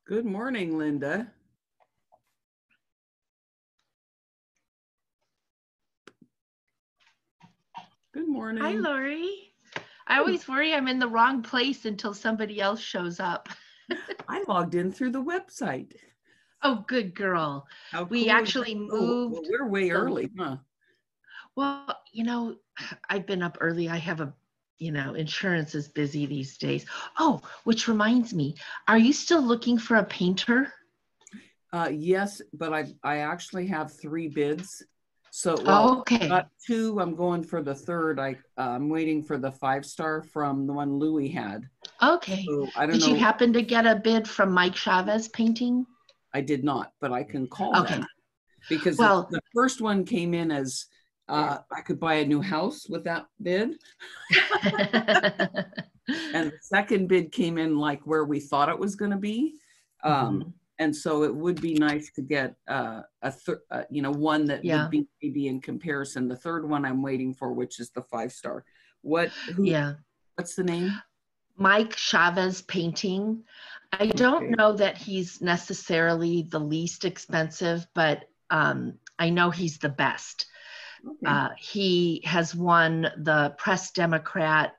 Good morning, Linda. Good morning. Hi, Lori. I always worry I'm in the wrong place until somebody else shows up. I logged in through the website. Oh, good girl. How We cool actually well, moved. we're way early, huh? Well, I've been up early. I have insurance is busy these days. Oh, which reminds me, are you still looking for a painter? Yes, but I actually have 3 bids. So, Okay. got 2. I'm going for the third. I'm waiting for the 5-star from the one Louis had. Okay. So, I don't Did know. you happen to get a bid from Mike Chavez Painting? I did not, but I can call them because the first one came in as I could buy a new house with that bid. And the second bid came in like where we thought it was going to be. And so it would be nice to get one that would be maybe in comparison. The third one I'm waiting for, which is the 5-star. What's the name? Mike Chavez Painting. I don't know that he's necessarily the least expensive, but I know he's the best. Okay. He has won the Press Democrat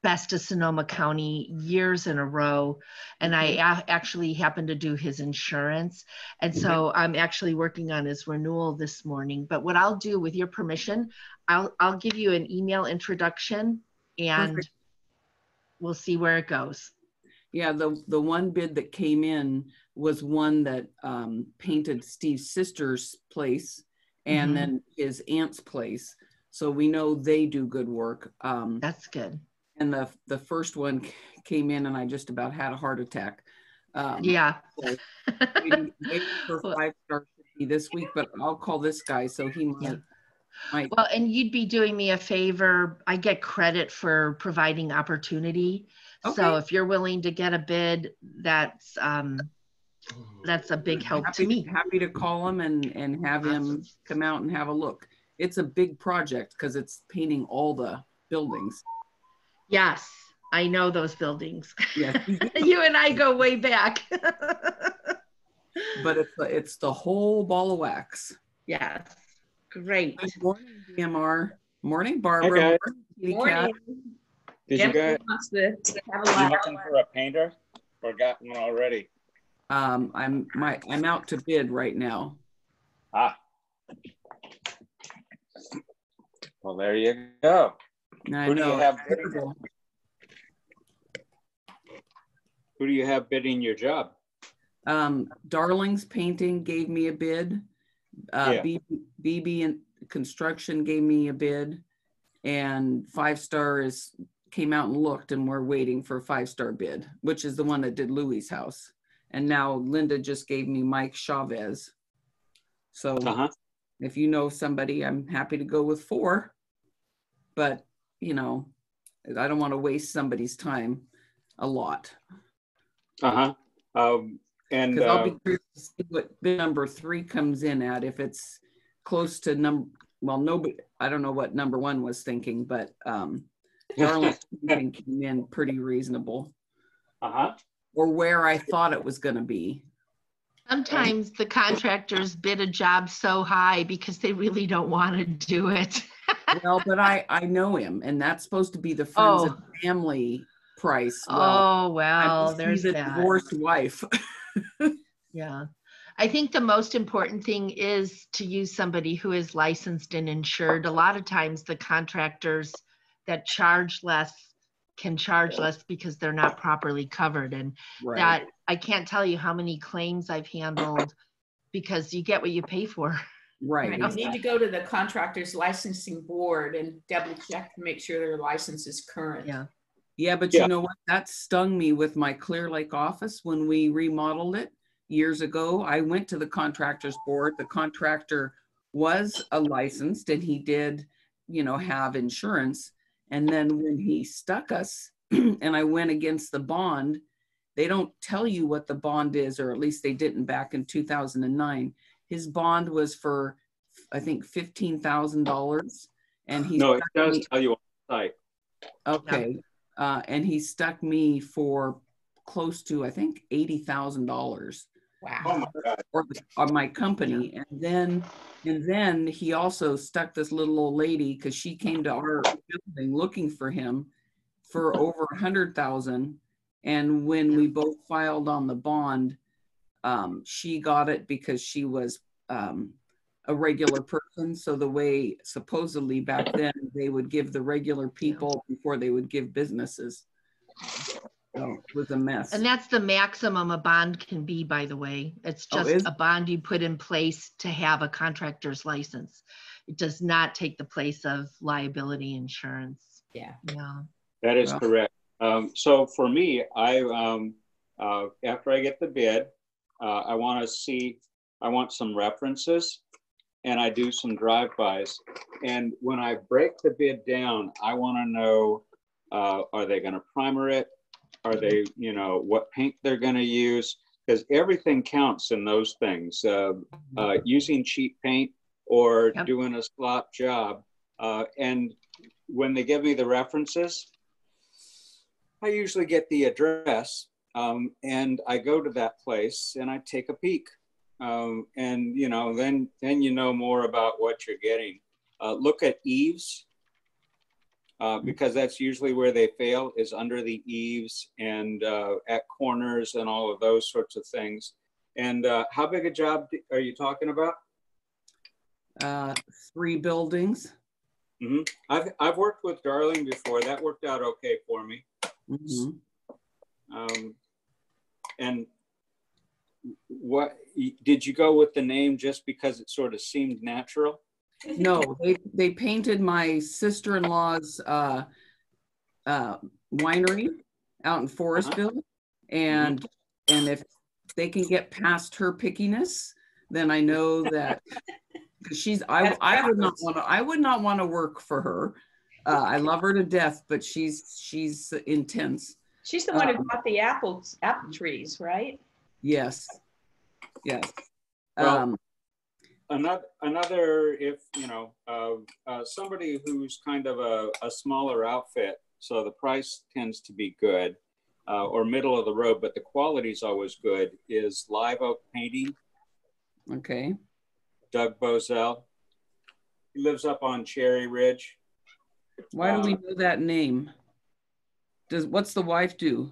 Best of Sonoma County years in a row. And I actually happened to do his insurance. And so I'm actually working on his renewal this morning. But what I'll do, with your permission, I'll give you an email introduction and we'll see where it goes. Yeah, the one bid that came in was one that painted Steve's sister's place and then his aunt's place. So we know they do good work. That's good. And the first one came in and I just about had a heart attack. So waiting for 5-star this week, but I'll call this guy so he might. Well, and you'd be doing me a favor. I get credit for providing opportunity. Okay. So if you're willing to get a bid, that's a big help to me. Happy to call him and have him come out and have a look. It's a big project because it's painting all the buildings. Yes, I know those buildings. Yes. You and I go way back. But it's the whole ball of wax. Yes. Great. Good morning, DMR. Morning, Barbara. Morning. Did you guys you looking for a painter or got one already? I'm out to bid right now. Well, there you go. Who do you have bidding your job? Darling's Painting gave me a bid. BB and Construction gave me a bid, and 5-star came out and looked, and we're waiting for a 5-star bid, which is the one that did Louis' house. And now Linda just gave me Mike Chavez. So if you know somebody, I'm happy to go with 4, but I don't want to waste somebody's time a lot. And I'll be curious to see what bid number 3 comes in at. If it's close to nobody, I don't know what number 1 was thinking, but Darling came in pretty reasonable. Or where I thought it was going to be. Sometimes the contractors bid a job so high because they really don't want to do it. Well, but I know him, and that's supposed to be the friends and family price. Well, there's the that. Divorced wife. Yeah. I think the most important thing is to use somebody who is licensed and insured. A lot of times the contractors that charge less can charge less because they're not properly covered. And that I can't tell you how many claims I've handled because you get what you pay for. Right. You need to go to the contractor's licensing board and double check to make sure their license is current. Yeah, but you know what? That stung me with my Clear Lake office when we remodeled it years ago. I went to the contractor's board. The contractor was a licensed and he did, have insurance. And then when he stuck us and I went against the bond, they don't tell you what the bond is, or at least they didn't back in 2009. His bond was for, I think, $15,000. And he it does tell you on the site. Okay. And he stuck me for close to, I think, $80,000. Wow. Oh my God. Or my company. And then he also stuck this little old lady, because she came to our building looking for him, for over 100,000. And when we both filed on the bond, she got it because she was a regular person. So the way supposedly back then they would give the regular people before they would give businesses. So it was a mess. And that's the maximum a bond can be, by the way. It's just a bond you put in place to have a contractor's license. It does not take the place of liability insurance. Yeah. Yeah. That is correct. So for me, after I get the bid, I want some references, and I do some drive-bys. And when I break the bid down, I want to know, are they going to primer it? Are they, what paint they're going to use? Because everything counts in those things. Using cheap paint or doing a slop job. And when they give me the references, I usually get the address, and I go to that place and I take a peek. And then you know more about what you're getting. Look at eaves, because that's usually where they fail, is under the eaves and at corners and all of those sorts of things. And how big a job are you talking about? 3 buildings. Mm-hmm. I've worked with Darling before. That worked out okay for me. Mm-hmm. And what did you go with the name just because it sort of seemed natural? No, they painted my sister-in-law's winery out in Forestville, and if they can get past her pickiness, then I know that I would not want to work for her. I love her to death, but she's intense. She's the one who bought the apple trees, right? Yes. Yes. Well, another, if somebody who's kind of a smaller outfit, so the price tends to be good, or middle of the road, but the quality is always good, is Live Oak Painting. Okay. Doug Bozell. He lives up on Cherry Ridge. Why do we know that name? What's the wife do?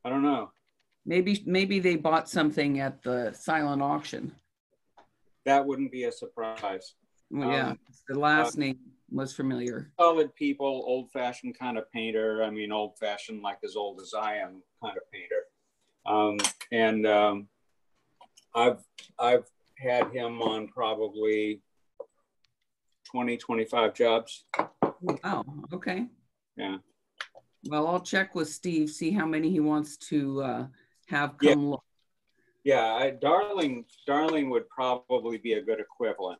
I don't know. Maybe they bought something at the silent auction. That wouldn't be a surprise. Well, yeah, the last name was familiar. Solid people, old-fashioned kind of painter. I mean, old-fashioned like as old as I am kind of painter. I've had him on probably 20, 25 jobs. Wow, okay. Yeah. Well, I'll check with Steve, see how many he wants to have come look. Yeah, Darling would probably be a good equivalent.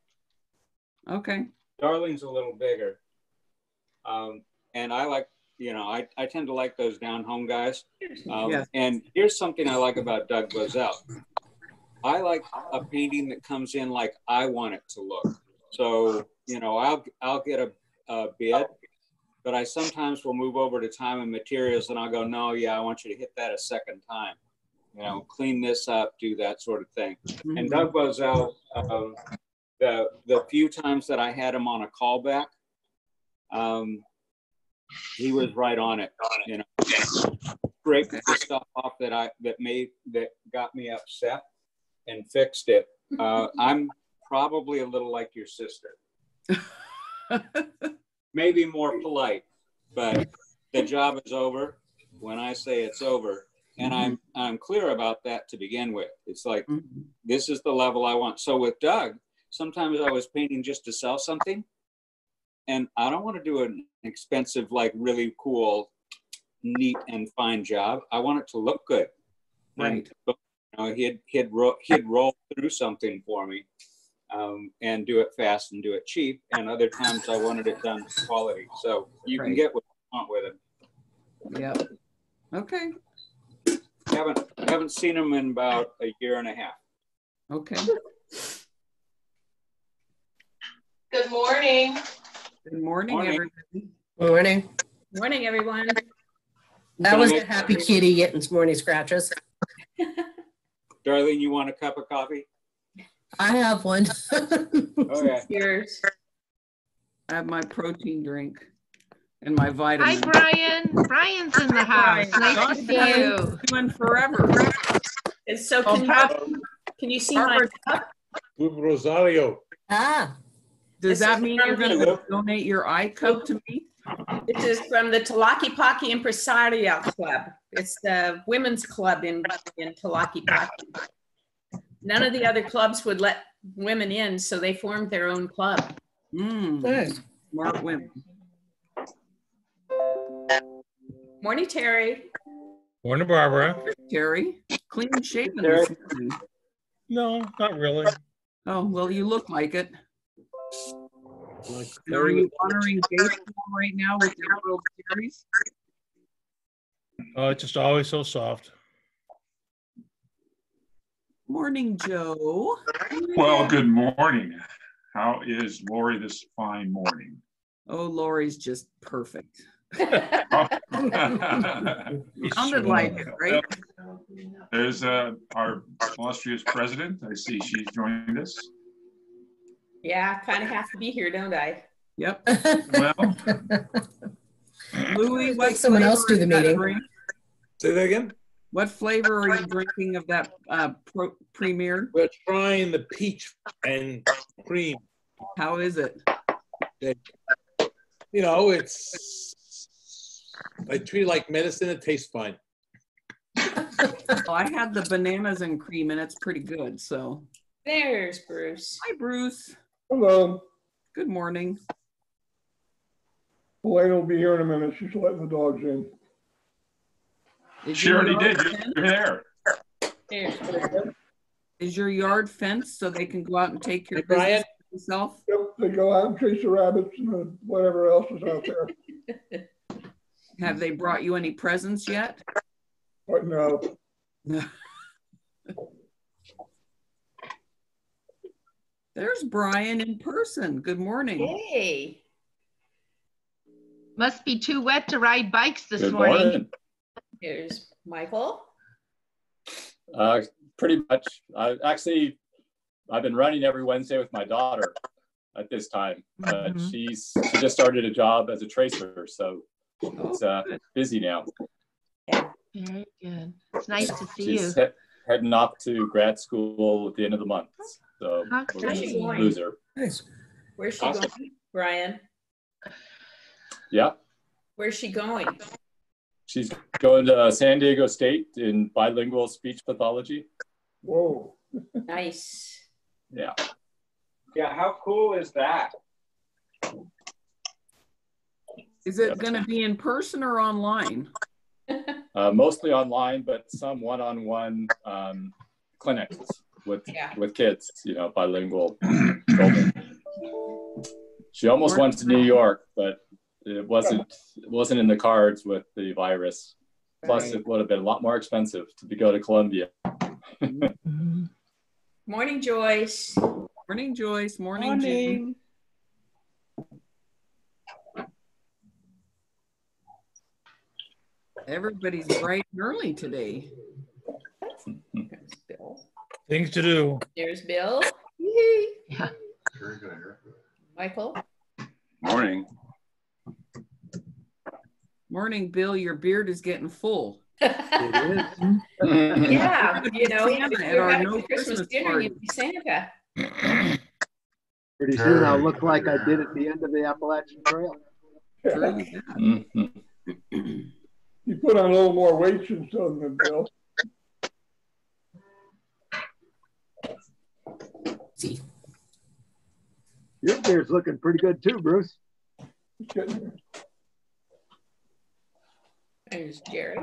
Okay. Darling's a little bigger. And I like, I tend to like those down-home guys. Yes. And here's something I like about Doug Bozell. I like a painting that comes in like I want it to look. So, I'll get a bid, but I sometimes will move over to time and materials and I'll go, no, yeah, I want you to hit that a second time. Clean this up, do that sort of thing. Mm-hmm. And Doug Bozell, the few times that I had him on a callback, he was right on it. Scraped the stuff off that got me upset and fixed it. I'm probably a little like your sister. Maybe more polite, but the job is over when I say it's over. And I'm clear about that to begin with. It's like, this is the level I want. So with Doug, sometimes I was painting just to sell something. And I don't want to do an expensive, like really cool, neat and fine job. I want it to look good. Right. And, he'd roll through something for me and do it fast and do it cheap. And other times I wanted it done for quality. So you can get what you want with it. Yep. Okay. Haven't seen him in about a year and a half. Okay. Good morning. Good morning, everybody. Morning. Morning, everyone. That was a happy kitty getting some morning scratches. Darlene, you want a cup of coffee? I have one. Okay. Cheers. I have my protein drink and my Hi, vitamins. Brian. Brian's in the house. Nice to see you. Doing forever. And so can you see my Barbara, cup? Rosario. Ah, does that mean you're going to donate your eye cup to me? This is from the Talakipaki Impresario Club. It's the women's club in Talakipaki. None of the other clubs would let women in, so they formed their own club. nice. Smart women. Morning, Terry. Morning, Barbara. Terry, clean shaven Terry. this morning. No, not really. Oh, well, you look like it. Like, And are you honoring baseball right now with your World Series? oh, it's just always so soft. Morning, Joe. Well, good morning. How is Lori this fine morning? Oh, Lori's just perfect. He's Sounded like it, right? There's our illustrious president. I see she's joined us. Yeah, kind of have to be here, don't I? Yep. Well, Louis, what Make someone else do the flavor is that meeting. drink? Say that again? What flavor are you drinking of that premier? We're trying the peach and cream. How is it? You know, I treat it like medicine. It tastes fine. Well, I had the bananas and cream, and it's pretty good. So, There's Bruce. hi, Bruce. Hello. Good morning. Elaine will be here in a minute. She's letting the dogs in. she already did. You're there. There's Bruce. Is your yard fenced so they can go out and take your Hey, Brian. business themselves? Yep, they go out and chase the rabbits and whatever else is out there. Have they brought you any presents yet? But no, There's Brian in person. Good morning. Hey. Must be too wet to ride bikes this Good morning. morning. Here's Michael. Pretty much. I've been running every Wednesday with my daughter at this time, but she just started a job as a tracer, so it's busy now. Very good. It's nice to see She's you. heading off to grad school at the end of the month, so How we're gonna exciting. lose her. Nice. Where's she Awesome. going? Brian. Yeah, Where's she going? she's going to San Diego State in bilingual speech pathology. whoa. Nice. Yeah. Yeah, how cool is that? Is it going to be in person or online? Mostly online, but some one-on-one clinics with kids, bilingual children. She almost went to New York, but it wasn't in the cards with the virus. Plus, it would have been a lot more expensive to go to Colombia. Morning, Joyce. Morning, Joyce. Morning, Jim. Everybody's bright and early today. There's Bill. Things to do. There's Bill. Yeah. Michael. Morning. Morning, Bill. Your beard is getting full. Yeah, Santa at our no Christmas dinner, party. you'd be Santa. Pretty soon I'll look like I did at the end of the Appalachian Trail. True that. You put on a little more weight since then, Bill. See. Your beard's looking pretty good too, Bruce. There's Jerry.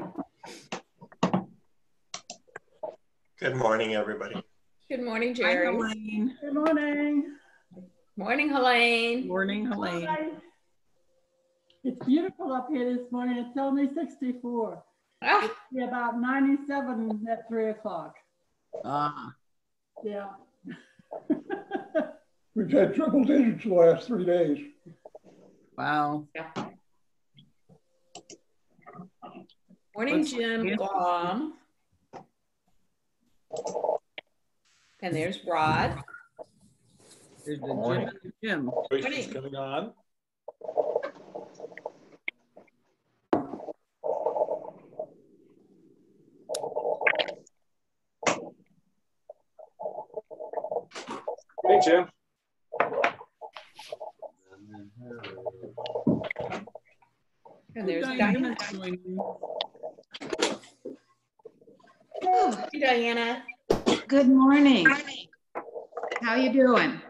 Good morning, everybody. Good morning, Hi, Jerry. Helene. Good morning. Morning, Helene. Morning, Helene. Hi. It's beautiful up here this morning. It's only 64. Ah, It'll be about 97 at 3 o'clock. Ah, Yeah. We've had triple digits the last 3 days. wow. Morning, Jim Glom. And there's Rod. There's the Jim and the Jim. She's coming on. Hey, Jim. And there's Diana. Hey, Diana. Good morning. How you doing?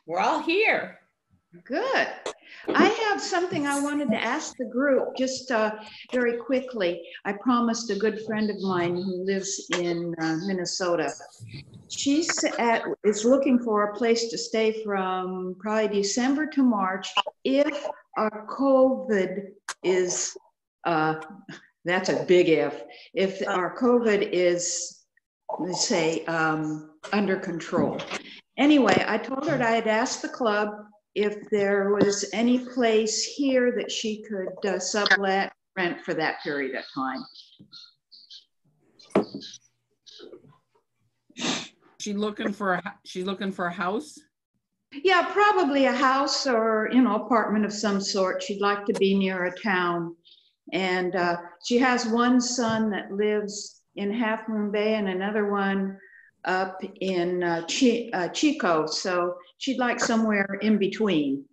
We're all here. Good. I have something I wanted to ask the group just very quickly. I promised a good friend of mine who lives in Minnesota. She is looking for a place to stay from probably December to March if our COVID is, that's a big if our COVID is, let's say, under control. Anyway, I told her that I'd ask the club if there was any place here that she could sublet, rent for that period of time. She's looking for a house? Yeah, probably a house or, you know, apartment of some sort. She'd like to be near a town. And she has one son that lives in Half Moon Bay and another one up in Chico. So she'd like somewhere in between.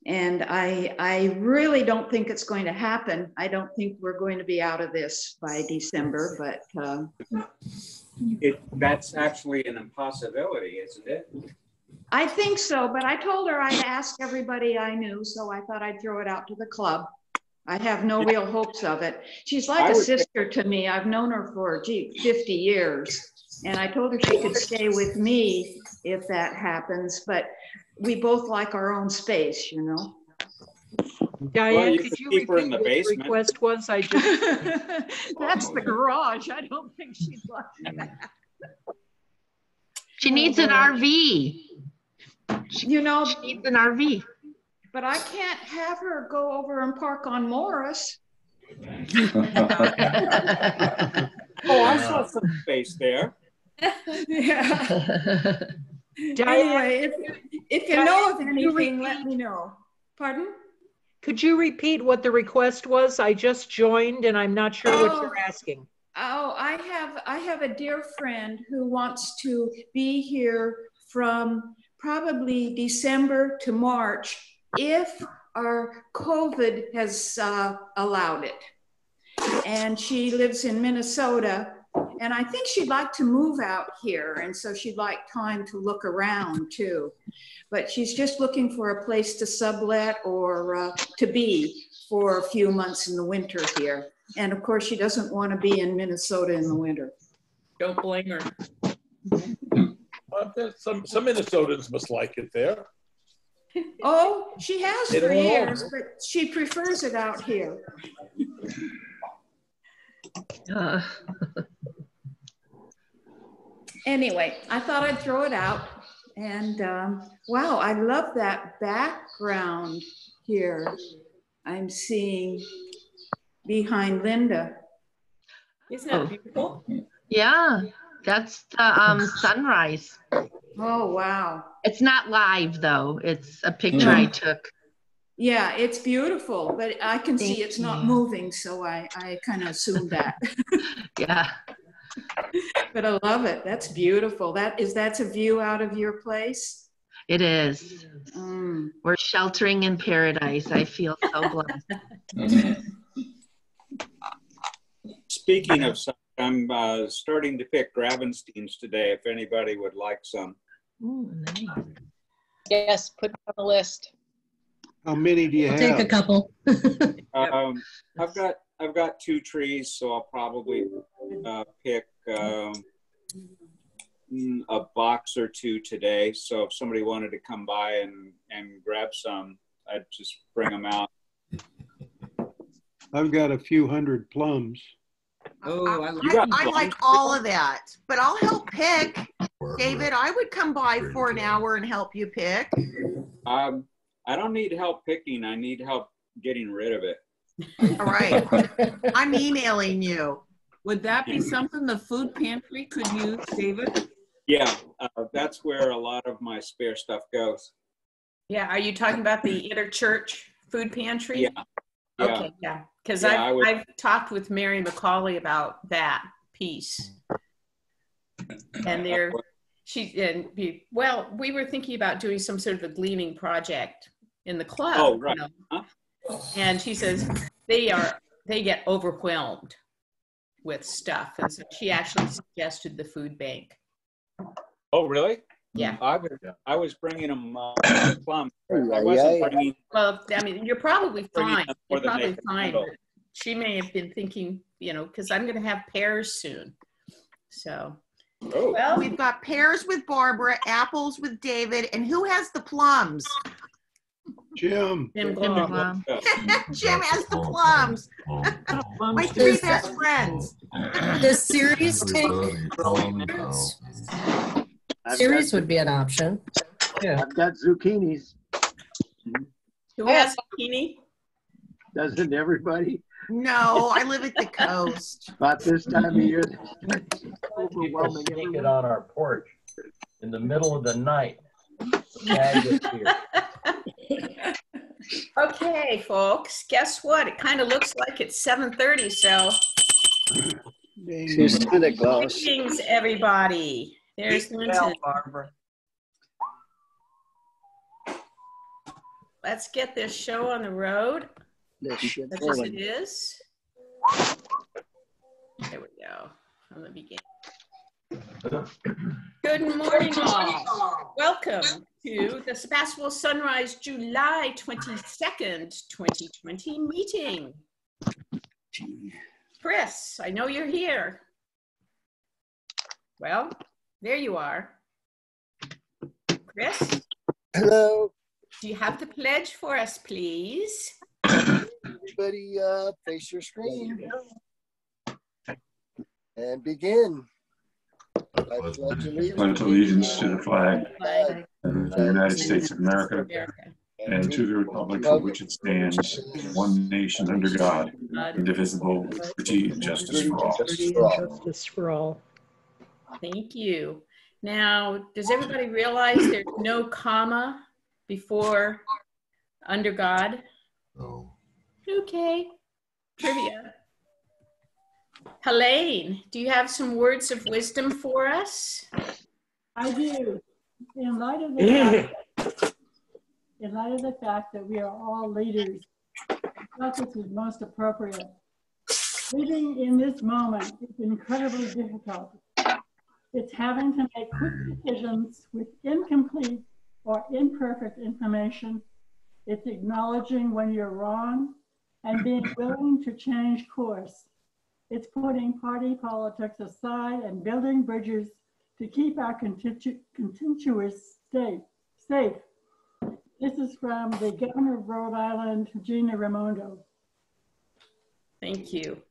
And I really don't think it's going to happen. I don't think we're going to be out of this by December, but that's actually an impossibility, isn't it? I think so, but I told her I'd ask everybody I knew, so I thought I'd throw it out to the club. I have no real hopes of it. She's like a sister to me. I've known her for, 50 years. And I told her she could stay with me if that happens, but we both like our own space, you know. Diane, could you repeat what the request was? I just That's the garage. I don't think she'd like that. She needs an RV. You know, she needs an RV. But I can't have her go over and park on Morris. Oh, I saw some space there. Yeah. Anyway, if you know of anything, let me know. Pardon? Could you repeat what the request was? I just joined and I'm not sure what you're asking. Oh, I have a dear friend who wants to be here from probably December to March if our COVID has allowed it. And she lives in Minnesota, and I think she'd like to move out here, and so she'd like time to look around too. But she's just looking for a place to sublet or to be for a few months in the winter here. And of course, she doesn't want to be in Minnesota in the winter. Don't blame her. Some Minnesotans must like it there. Oh, she has for years, but she prefers it out here. Anyway, I thought I'd throw it out. And wow, I love that background here I'm seeing behind Linda. Isn't that beautiful? Yeah, that's the sunrise. Oh, wow. It's not live though. It's a picture I took. Yeah, it's beautiful, but I can see it's not moving, so I kind of assumed that. Yeah. But I love it. That's beautiful. That's a view out of your place? It is. We're sheltering in paradise. I feel so blessed. Speaking of some, I'm starting to pick Gravensteins today, if anybody would like some. Ooh, nice. Yes, put it on the list. How many do you have? Take a couple. I've got 2 trees, so I'll probably pick a box or 2 today. So if somebody wanted to come by and grab some, I'd just bring them out. I've got a few hundred plums. Oh, I like all of that, but I'll help pick. David, I would come by for an hour and help you pick. I don't need help picking. I need help getting rid of it. All right. I'm emailing you. Would that be something the food pantry could use, David? Yeah, that's where a lot of my spare stuff goes. Yeah, are you talking about the interchurch food pantry? Yeah. Okay, yeah, because Yeah, I've talked with Mary McCauley about that piece. And well, we were thinking about doing some sort of a gleaning project in the club. Oh, right. You know? Huh? And she says they get overwhelmed with stuff. And so she actually suggested the food bank. Oh, really? Yeah. I was bringing them plums. I wasn't bringing. Well, I mean, you're probably fine. You're than they probably can fine. handle. But she may have been thinking, you know, because I'm going to have pears soon. So. Oh. Well, we've got pears with Barbara, apples with David, and who has the plums? Jim. Jim Jim has the plums. My three best friends. Does cereals take cereals would be an option. Yeah, I've got zucchinis. Who has zucchini? Doesn't everybody? No, I live at the coast. About this time of year, People sneak it on our porch in the middle of the night. Tag is here. Okay, folks, guess what? It kind of looks like it's 7:30, so. She's Santa Claus. Greetings, everybody. There's Linton. Barbara. Let's get this show on the road. This Such as it is. There we go. From the beginning. Good morning, all. Welcome to the Sebastopol Sunrise July 22nd, 2020 meeting. Chris, I know you're here. Well, there you are. Chris? Hello. Do you have the pledge for us, please? Everybody face your screen and begin. I pledge allegiance to the flag of the United States of America and to the republic for which it stands, one nation under God, indivisible, with liberty and justice for all. Justice for all. Thank you. Now, does everybody realize there's no comma before under God? No. Okay. Trivia. Helene, do you have some words of wisdom for us? I do. In light of the fact that we are all leaders, I thought this was most appropriate. Living in this moment is incredibly difficult. It's having to make quick decisions with incomplete or imperfect information. It's acknowledging when you're wrong and being willing to change course. It's putting party politics aside and building bridges to keep our contentious state safe. This is from the Governor of Rhode Island, Gina Raimondo. Thank you.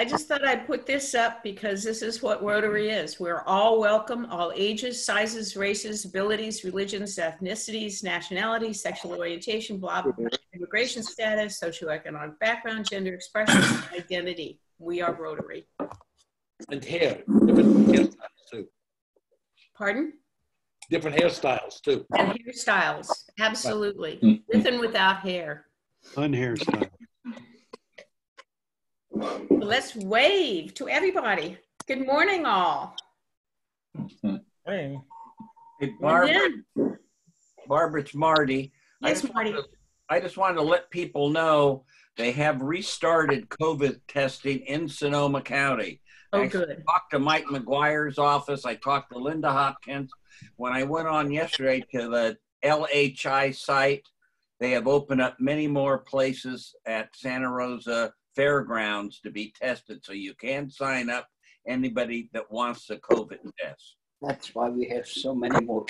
I just thought I'd put this up because this is what Rotary is. We're all welcome, all ages, sizes, races, abilities, religions, ethnicities, nationalities, sexual orientation, blah, blah, blah, immigration status, socioeconomic background, gender expression, identity. We are Rotary. And hair, different hairstyles too. Pardon? Different hairstyles too. And hairstyles, absolutely. With and without hair. Unhairstyle. Let's wave to everybody. Good morning, all. Hey, Barbara. Barbara, it's Marty. Yes, Marty. I just wanted to let people know they have restarted COVID testing in Sonoma County. Oh, good. I talked to Mike McGuire's office. I talked to Linda Hopkins. When I went on yesterday to the LHI site, they have opened up many more places at Santa Rosa Fairgrounds to be tested. So you can sign up anybody that wants the COVID test. That's why we have so many more.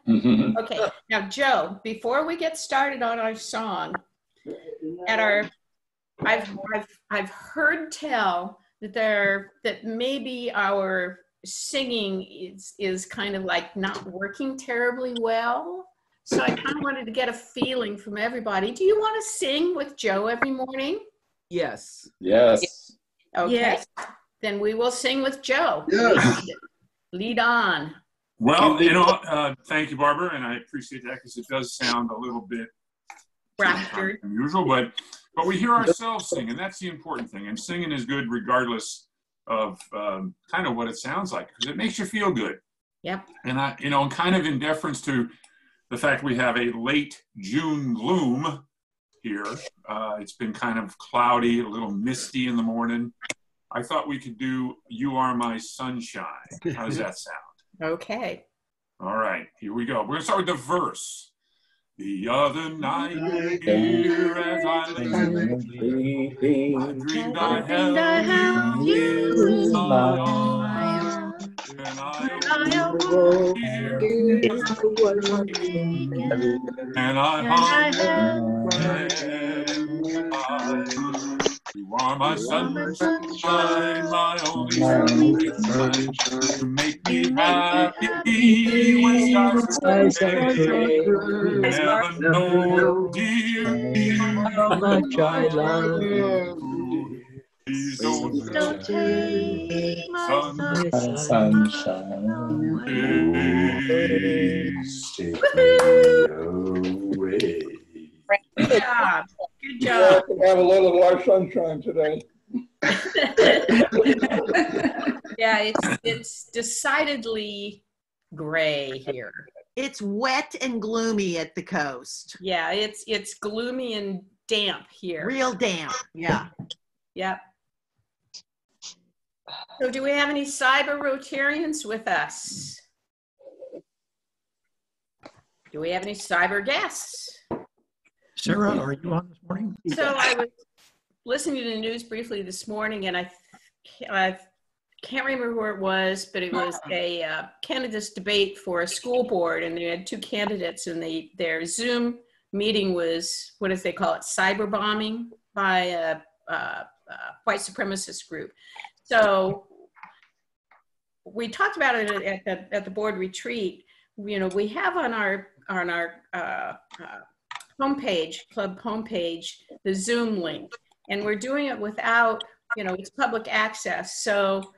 Okay, now Joe, before we get started on our song, I've heard tell that maybe our singing is kind of like not working terribly well. So I kind of wanted to get a feeling from everybody. Do you want to sing with Joe every morning? Yes. Yes. Okay. Yes. Then we will sing with Joe. Yes. Lead on. Well, thank you, Barbara, and I appreciate that because it does sound a little bit unusual, but we hear ourselves sing, and that's the important thing. And singing is good regardless of kind of what it sounds like, because it makes you feel good. Yep. And kind of in deference to the fact we have a late June gloom here, it's been kind of cloudy, a little misty in the morning. I thought we could do "You Are My Sunshine." How does that sound? Okay. All right, here we go. We're going to start with the verse. The other night, here as I lay sleeping, I dreamed I held you in my arms. And I awoke here, and I hung my head and cried. You are my sunshine, my only sunshine. You make me happy when skies are gray. You never know, dear, how much I love you. Please don't take my sunshine. Please take me away. Good job. Good Yeah, job. I can have a little more sunshine today. Yeah, it's decidedly gray here. It's wet and gloomy at the coast. Yeah, it's gloomy and damp here. Real damp. Yeah. Yep. So do we have any cyber Rotarians with us? Do we have any cyber guests? Sarah, are you on this morning? So I was listening to the news briefly this morning, and I can't remember who it was, but it was a candidates debate for a school board, and they had two candidates, and their Zoom meeting was, what do they call it, cyber bombing by a white supremacist group. So we talked about it at the board retreat. You know, we have on our homepage, club homepage, the Zoom link, and we're doing it without, it's public access. So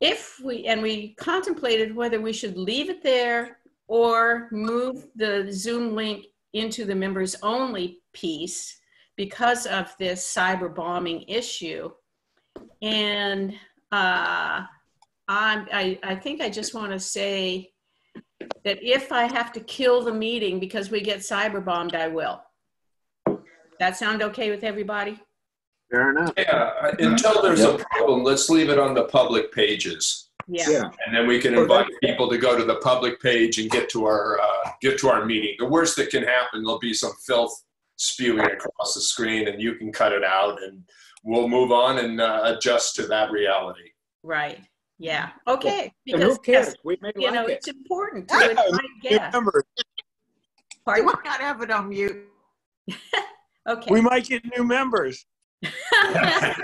if we contemplated whether we should leave it there or move the Zoom link into the members only piece because of this cyber bombing issue. And I think I just want to say that if I have to kill the meeting because we get cyber bombed, I will. That sound okay with everybody? Fair enough. Yeah, until there's a problem, let's leave it on the public pages. Yeah. And then we can invite people to go to the public page and get to our meeting. The worst that can happen, there'll be some filth spewing across the screen, and you can cut it out, and we'll move on and adjust to that reality. Right. Yeah. Okay. And Because who cares? We may you know, like it's important to invite guests. You might not have it on mute. Okay. We might get new members. That's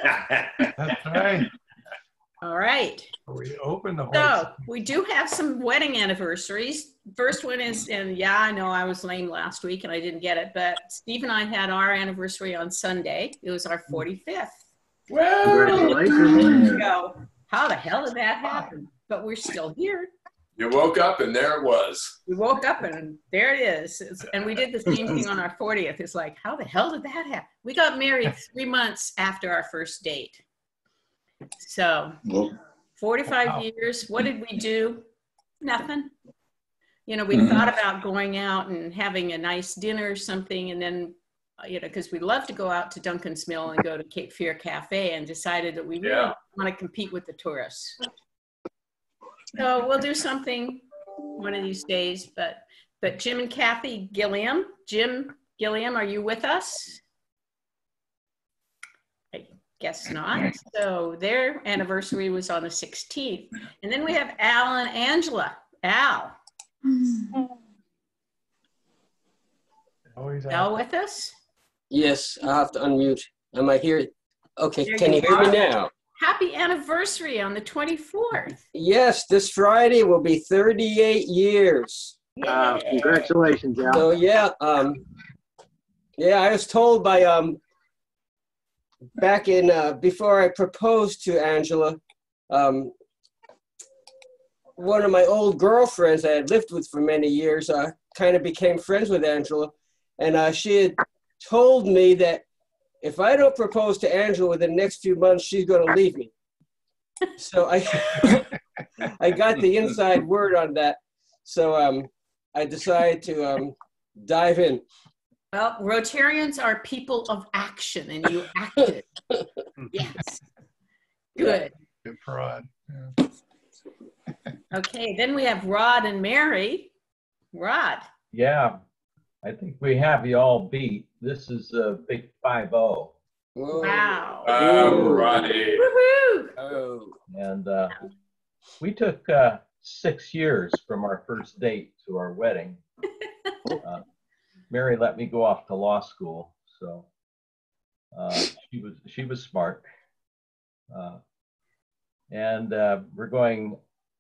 right. All right. We open the So we do have some wedding anniversaries. First one is, and yeah, I know I was lame last week and I didn't get it, but Steve and I had our anniversary on Sunday. It was our 45th. Congratulations. Go. How the hell did that happen? But we're still here. You woke up and there it was. We woke up and there it is. And we did the same thing on our 40th. It's like, how the hell did that happen? We got married 3 months after our first date. So 45 years, what did we do? Nothing. You know, we thought about going out and having a nice dinner or something, and then, because we love to go out to Duncan's Mill and go to Cape Fear Cafe, and decided that we really want to compete with the tourists. So we'll do something one of these days, but Jim and Kathy Gilliam. Jim Gilliam, are you with us? I guess not. So their anniversary was on the 16th. And then we have Al and Angela. Al. Al with us? Yes, I'll have to unmute. Am I here? Okay, There can you hear me now? Happy anniversary on the 24th. Yes, this Friday will be 38 years. Congratulations, Al. So yeah, yeah, I was told by back in before I proposed to Angela, one of my old girlfriends I had lived with for many years kind of became friends with Angela, and she had told me that if I don't propose to Angela within the next few months, she's going to leave me. So I got the inside word on that. So I decided to dive in. Well, Rotarians are people of action, and you acted. Yes. Good. Good for Rod. Yeah. Okay, then we have Rod and Mary. Rod. Yeah, I think we have you all beat. This is a big 5-0. Wow. Roddy. Woohoo! Oh. And we took 6 years from our first date to our wedding. Mary let me go off to law school, so she was smart. And we're going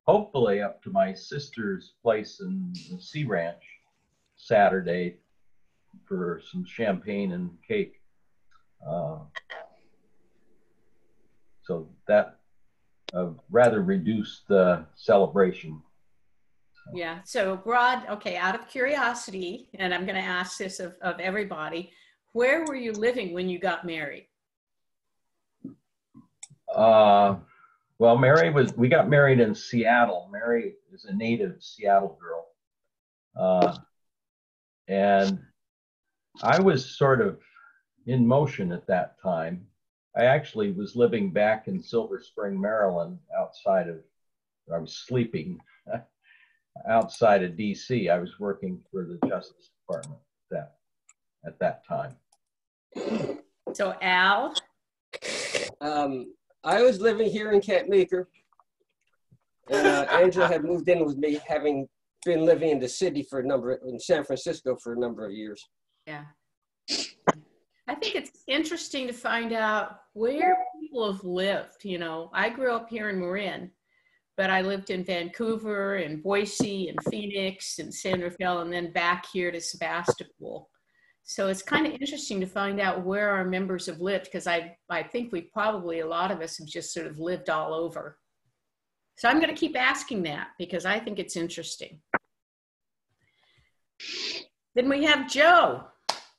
hopefully up to my sister's place in the Sea Ranch Saturday for some champagne and cake. So that rather reduced the celebration. Yeah, so Rod, okay, out of curiosity, and I'm going to ask this of everybody, where were you living when you got married? Well, we got married in Seattle. Mary is a native Seattle girl. And I was sort of in motion at that time. I actually was living back in Silver Spring, Maryland, I was sleeping outside of DC. I was working for the Justice Department at that time. So Al? I was living here in Camp Meeker, and Angela had moved in with me, having been living in the city in San Francisco for a number of years. Yeah. I think it's interesting to find out where people have lived. You know, I grew up here in Marin, but I lived in Vancouver and Boise and Phoenix and San Rafael, and then back here to Sebastopol. So it's kind of interesting to find out where our members have lived, because I think a lot of us have just sort of lived all over. So I'm going to keep asking that because I think it's interesting. Then we have Joe.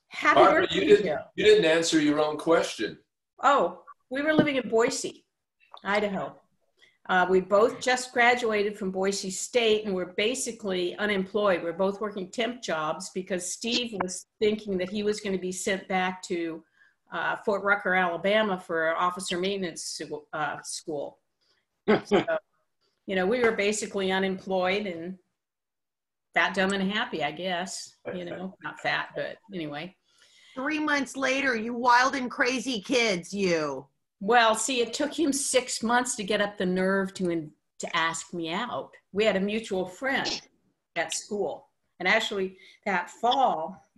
Happy Barbara, birthday, Joe. You didn't answer your own question. Oh, we were living in Boise, Idaho. We both just graduated from Boise State, and we're basically unemployed. We're both working temp jobs because Steve was thinking that he was going to be sent back to Fort Rucker, Alabama for officer maintenance school. So, you know, we were basically unemployed and fat, dumb, and happy, I guess. You know, not fat, but anyway. 3 months later, you wild and crazy kids, you. Well, see, it took him 6 months to get up the nerve to ask me out. We had a mutual friend at school. And actually, that fall,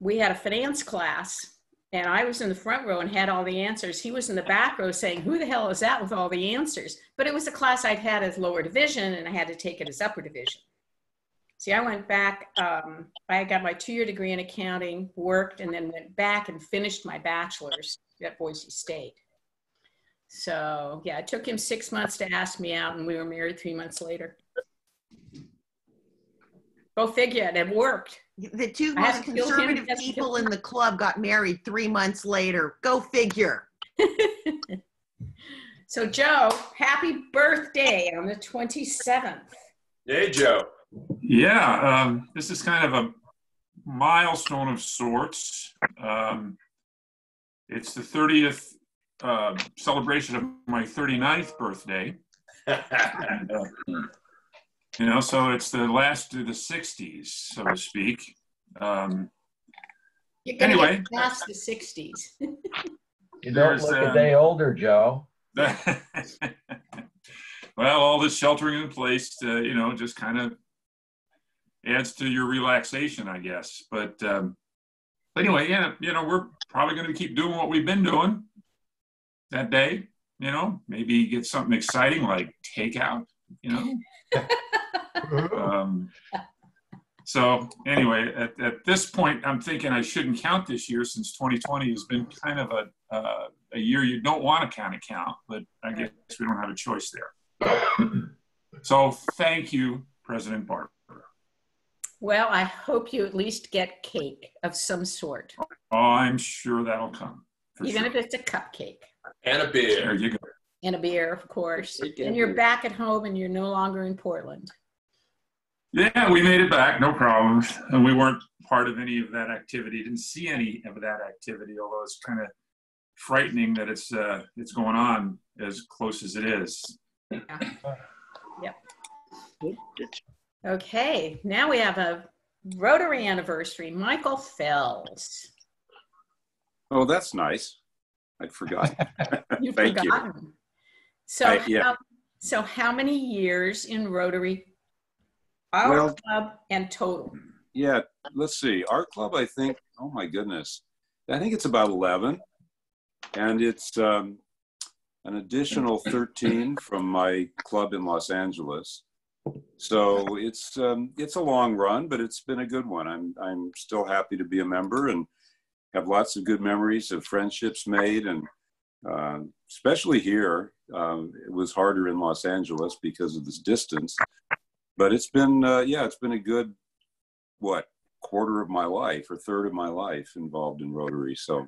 we had a finance class, and I was in the front row and had all the answers. He was in the back row saying, who the hell is that with all the answers? But it was a class I'd had as lower division, and I had to take it as upper division. See, I went back, I got my 2-year degree in accounting, worked, and then went back and finished my bachelor's at Boise State. So yeah, it took him 6 months to ask me out, and we were married 3 months later. Go figure, it worked. The two most conservative people in the club got married 3 months later. Go figure. So Joe, happy birthday on the 27th. Hey, Joe. Yeah, this is kind of a milestone of sorts. It's the 30th celebration of my 39th birthday. And, you know, so it's the last of the 60s, so to speak. You're gonna anyway, get past the 60s. You don't look a day older, Joe. Well, all this sheltering in place, you know, just kind of adds to your relaxation, I guess. But anyway, yeah, you know, we're probably going to keep doing what we've been doing that day. You know, maybe get something exciting like takeout. You know. So anyway, at this point, I'm thinking I shouldn't count this year since 2020 has been kind of a year you don't want to kind of count, but I guess we don't have a choice there. So thank you, President Barber. Well, I hope you at least get cake of some sort. Oh, I'm sure that'll come. Even if it's a cupcake. And a beer. There you go. And a beer, of course. And you're back at home and you're no longer in Portland. Yeah, we made it back, no problems. And we weren't part of any of that activity. Didn't see any of that activity, although it's kind of frightening that it's going on as close as it is. Yeah. Yep. Okay, now we have a Rotary anniversary. Michael Fells. Oh, that's nice. I'd forgotten. You've Thank forgotten. you. So, so how many years in Rotary? Our club and total. Yeah, let's see. Our club, I think, oh my goodness, I think it's about 11. And it's an additional 13 from my club in Los Angeles. So it's a long run, but it's been a good one. I'm still happy to be a member and have lots of good memories of friendships made, and especially here. It was harder in Los Angeles because of this distance, but it's been it's been a good quarter of my life or third of my life involved in Rotary. So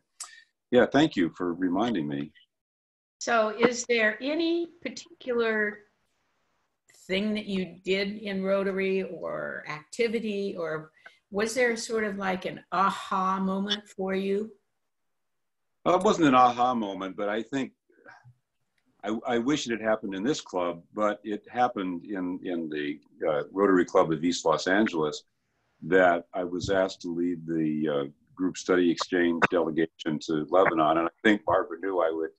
yeah, thank you for reminding me. So is there any particular thing that you did in Rotary or activity, or was there sort of like an aha moment for you? Well, it wasn't an aha moment, but I think I wish it had happened in this club, but it happened in the Rotary Club of East Los Angeles, that I was asked to lead the group study exchange delegation to Lebanon. And I think Barbara knew I would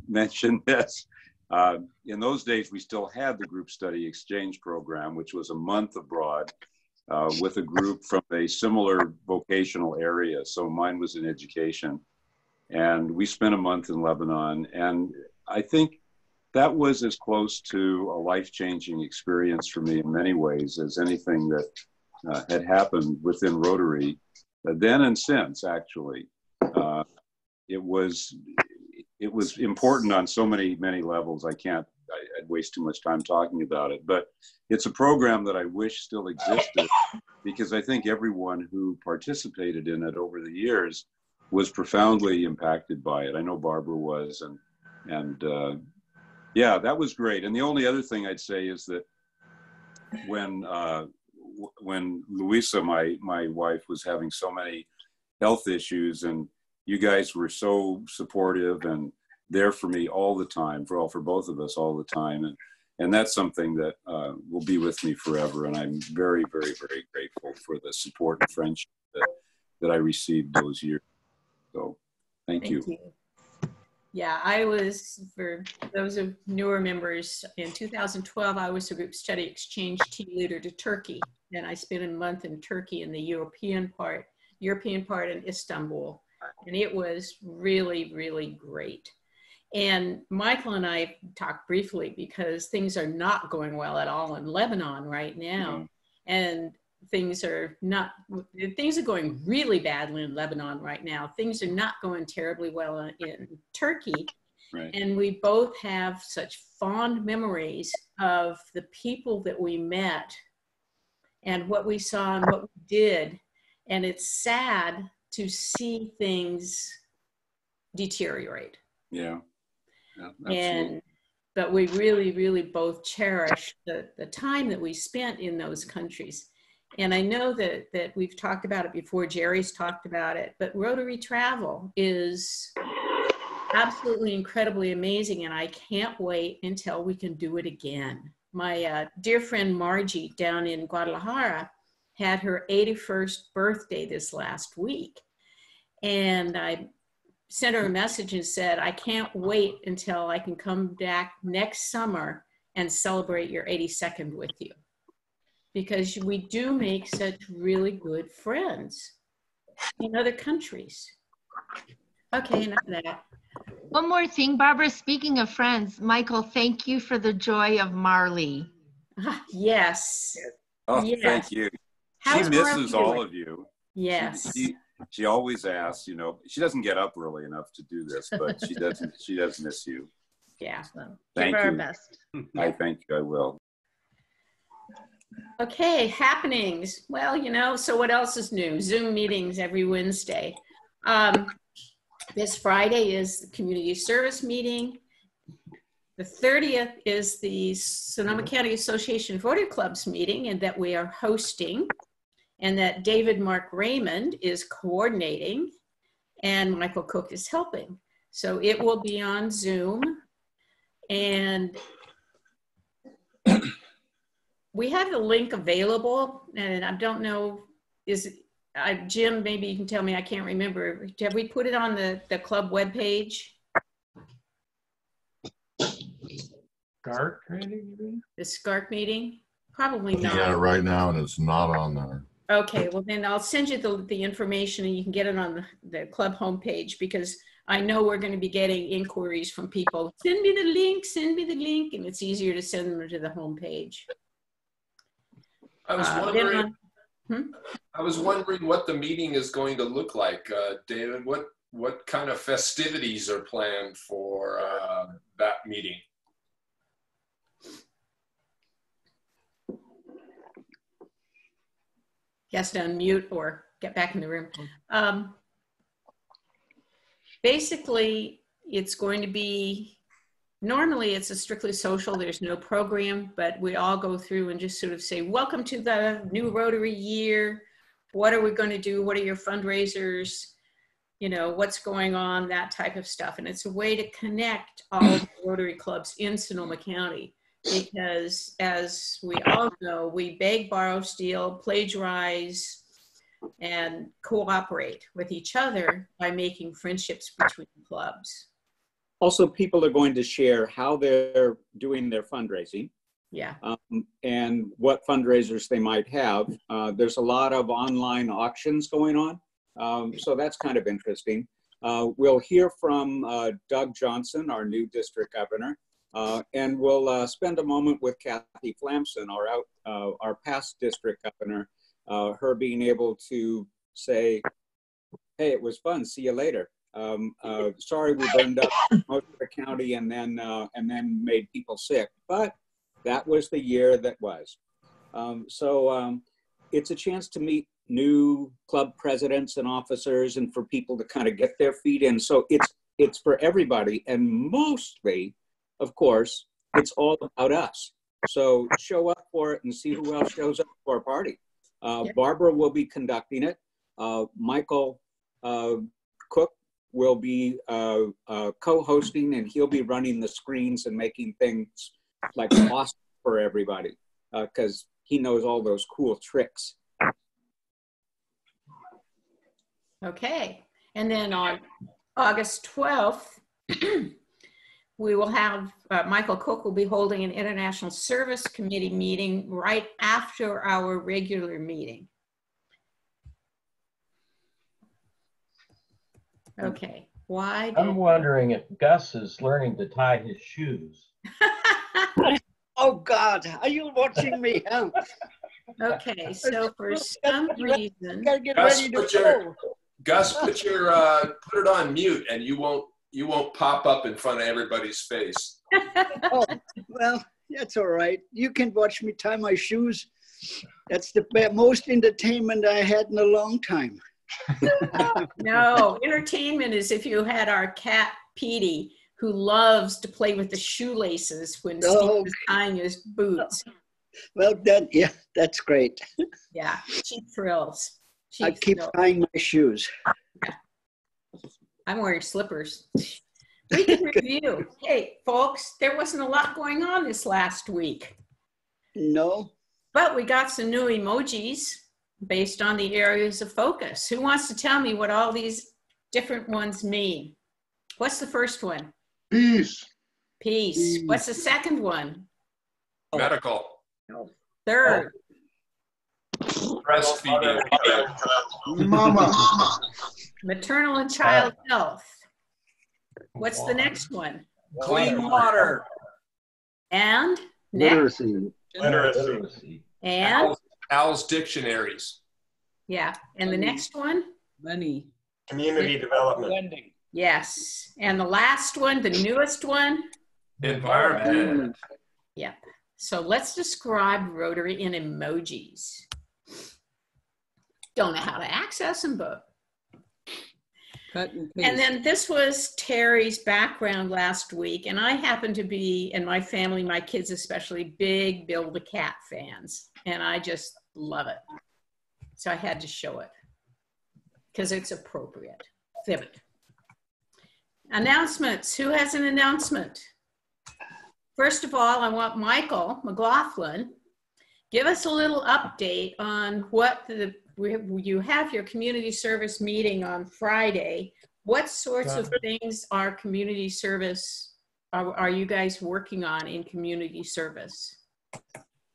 mention this. In those days, we still had the group study exchange program, which was a month abroad with a group from a similar vocational area. So mine was in education. And we spent a month in Lebanon. And I think that was as close to a life-changing experience for me in many ways as anything that had happened within Rotary then and since, actually. It was important on so many levels. I'd waste too much time talking about it, but it's a program that I wish still existed, because I think everyone who participated in it over the years was profoundly impacted by it. I know Barbara was, and yeah, that was great. And the only other thing I'd say is that when Louisa, my wife, was having so many health issues, and you guys were so supportive and there for me all the time, for both of us all the time. And that's something that will be with me forever. And I'm very, very, very grateful for the support and friendship that I received those years. So thank you. Yeah, I was, for those of newer members, in 2012, I was a group study exchange team leader to Turkey. And I spent a month in Turkey in the European part in Istanbul. And it was really, really great. And Michael and I talked briefly because things are not going well at all in Lebanon right now. And things are going really badly in Lebanon right now. Things are not going terribly well in Turkey. Right. And we both have such fond memories of the people that we met and what we saw and what we did. And it's sad to see things deteriorate. Yeah. Yeah, but we really, really both cherish the time that we spent in those countries. And I know that we've talked about it before, Jerry's talked about it, but Rotary travel is absolutely incredibly amazing, and I can't wait until we can do it again. My dear friend Margie down in Guadalajara had her 81st birthday this last week. And I sent her a message and said, I can't wait until I can come back next summer and celebrate your 82nd with you. Because we do make such really good friends in other countries. Okay, enough of that. One more thing, Barbara, speaking of friends, Michael, thank you for the joy of Marley. Yes. Oh, Yes. thank you. How's She misses Martha all doing? of you. Yes. She always asks, you know, she doesn't get up early enough to do this, but she does miss you. Yeah. Thank Give her you. our best. I thank you, I will. Okay, happenings. Well, you know, so what else is new? Zoom meetings every Wednesday. This Friday is the community service meeting. The 30th is the Sonoma County Association of Rotary Clubs meeting, and that we are hosting, and that David Mark Raymond is coordinating, and Michael Cook is helping. So it will be on Zoom, and we have the link available, and I don't know, Jim, maybe you can tell me, I can't remember. Have we put it on the club webpage? SCARC meeting, you mean? The SCARC meeting? Probably not. Yeah, right now, and it's not on there. Okay, well then I'll send you the information and you can get it on the club homepage, because I know we're going to be getting inquiries from people. Send me the link, and it's easier to send them to the homepage. I was wondering. I was wondering what the meeting is going to look like, David. What kind of festivities are planned for that meeting? Guess to unmute or get back in the room. Basically, it's going to be, normally it's a strictly social, there's no program, but we all go through and just sort of say, welcome to the new Rotary year. What are we going to do? What are your fundraisers? You know, what's going on, that type of stuff. And it's a way to connect all the Rotary clubs in Sonoma County, because as we all know, we beg, borrow, steal, plagiarize, and cooperate with each other by making friendships between clubs. Also, people are going to share how they're doing their fundraising. Yeah. And what fundraisers they might have. There's a lot of online auctions going on. So that's kind of interesting. We'll hear from Doug Johnson, our new district governor, and we'll spend a moment with Kathy Flamson, our past district governor, her being able to say, hey, it was fun, see you later. Sorry we burned up most of the county and then made people sick, but that was the year that was. So it's a chance to meet new club presidents and officers, and for people to kind of get their feet in. So it's for everybody, and mostly, of course, it's all about us. So show up for it and see who else shows up for our party. Barbara will be conducting it. Michael Cook will be co-hosting, and he'll be running the screens and making things like awesome for everybody, because he knows all those cool tricks. Okay, and then on August 12th, we will have, Michael Cook will be holding an International Service Committee meeting right after our regular meeting. Okay, why? I'm wondering if Gus is learning to tie his shoes. Oh God, are you watching me? Huh? Okay, so for some reason, gotta get ready to go. Gus, put it on mute, and you won't pop up in front of everybody's face. Oh, well, that's all right. You can watch me tie my shoes. That's the most entertainment I had in a long time. No, entertainment is if you had our cat Petey, who loves to play with the shoelaces when Steve is tying his boots. Well, that's great. Yeah, she thrills. I keep tying my shoes. Yeah. I'm wearing slippers. We can review. Hey, folks, there wasn't a lot going on this last week. No. But we got some new emojis based on the areas of focus. Who wants to tell me what all these different ones mean? What's the first one? Peace. Peace. What's the second one? Medical. Third. Breastfeeding. Mama. Maternal and child health. What's the next one? Clean water. And next? Literacy. Literacy. And Al's dictionaries. Yeah. And the next one? Money. Community development. Lending. Yes. And the last one, the newest one? Environment. Yep. So let's describe Rotary in emojis. Don't know how to access them, but. Cut and paste. And then this was Terry's background last week. And I happen to be, and my family, my kids especially, big Bill the Cat fans. And I just love it. So I had to show it because it's appropriate. Vivid. Announcements. Who has an announcement? First of all, I want Michael McLaughlin. Give us a little update on what you have your community service meeting on Friday. What sorts of things are community service, are you guys working on in community service?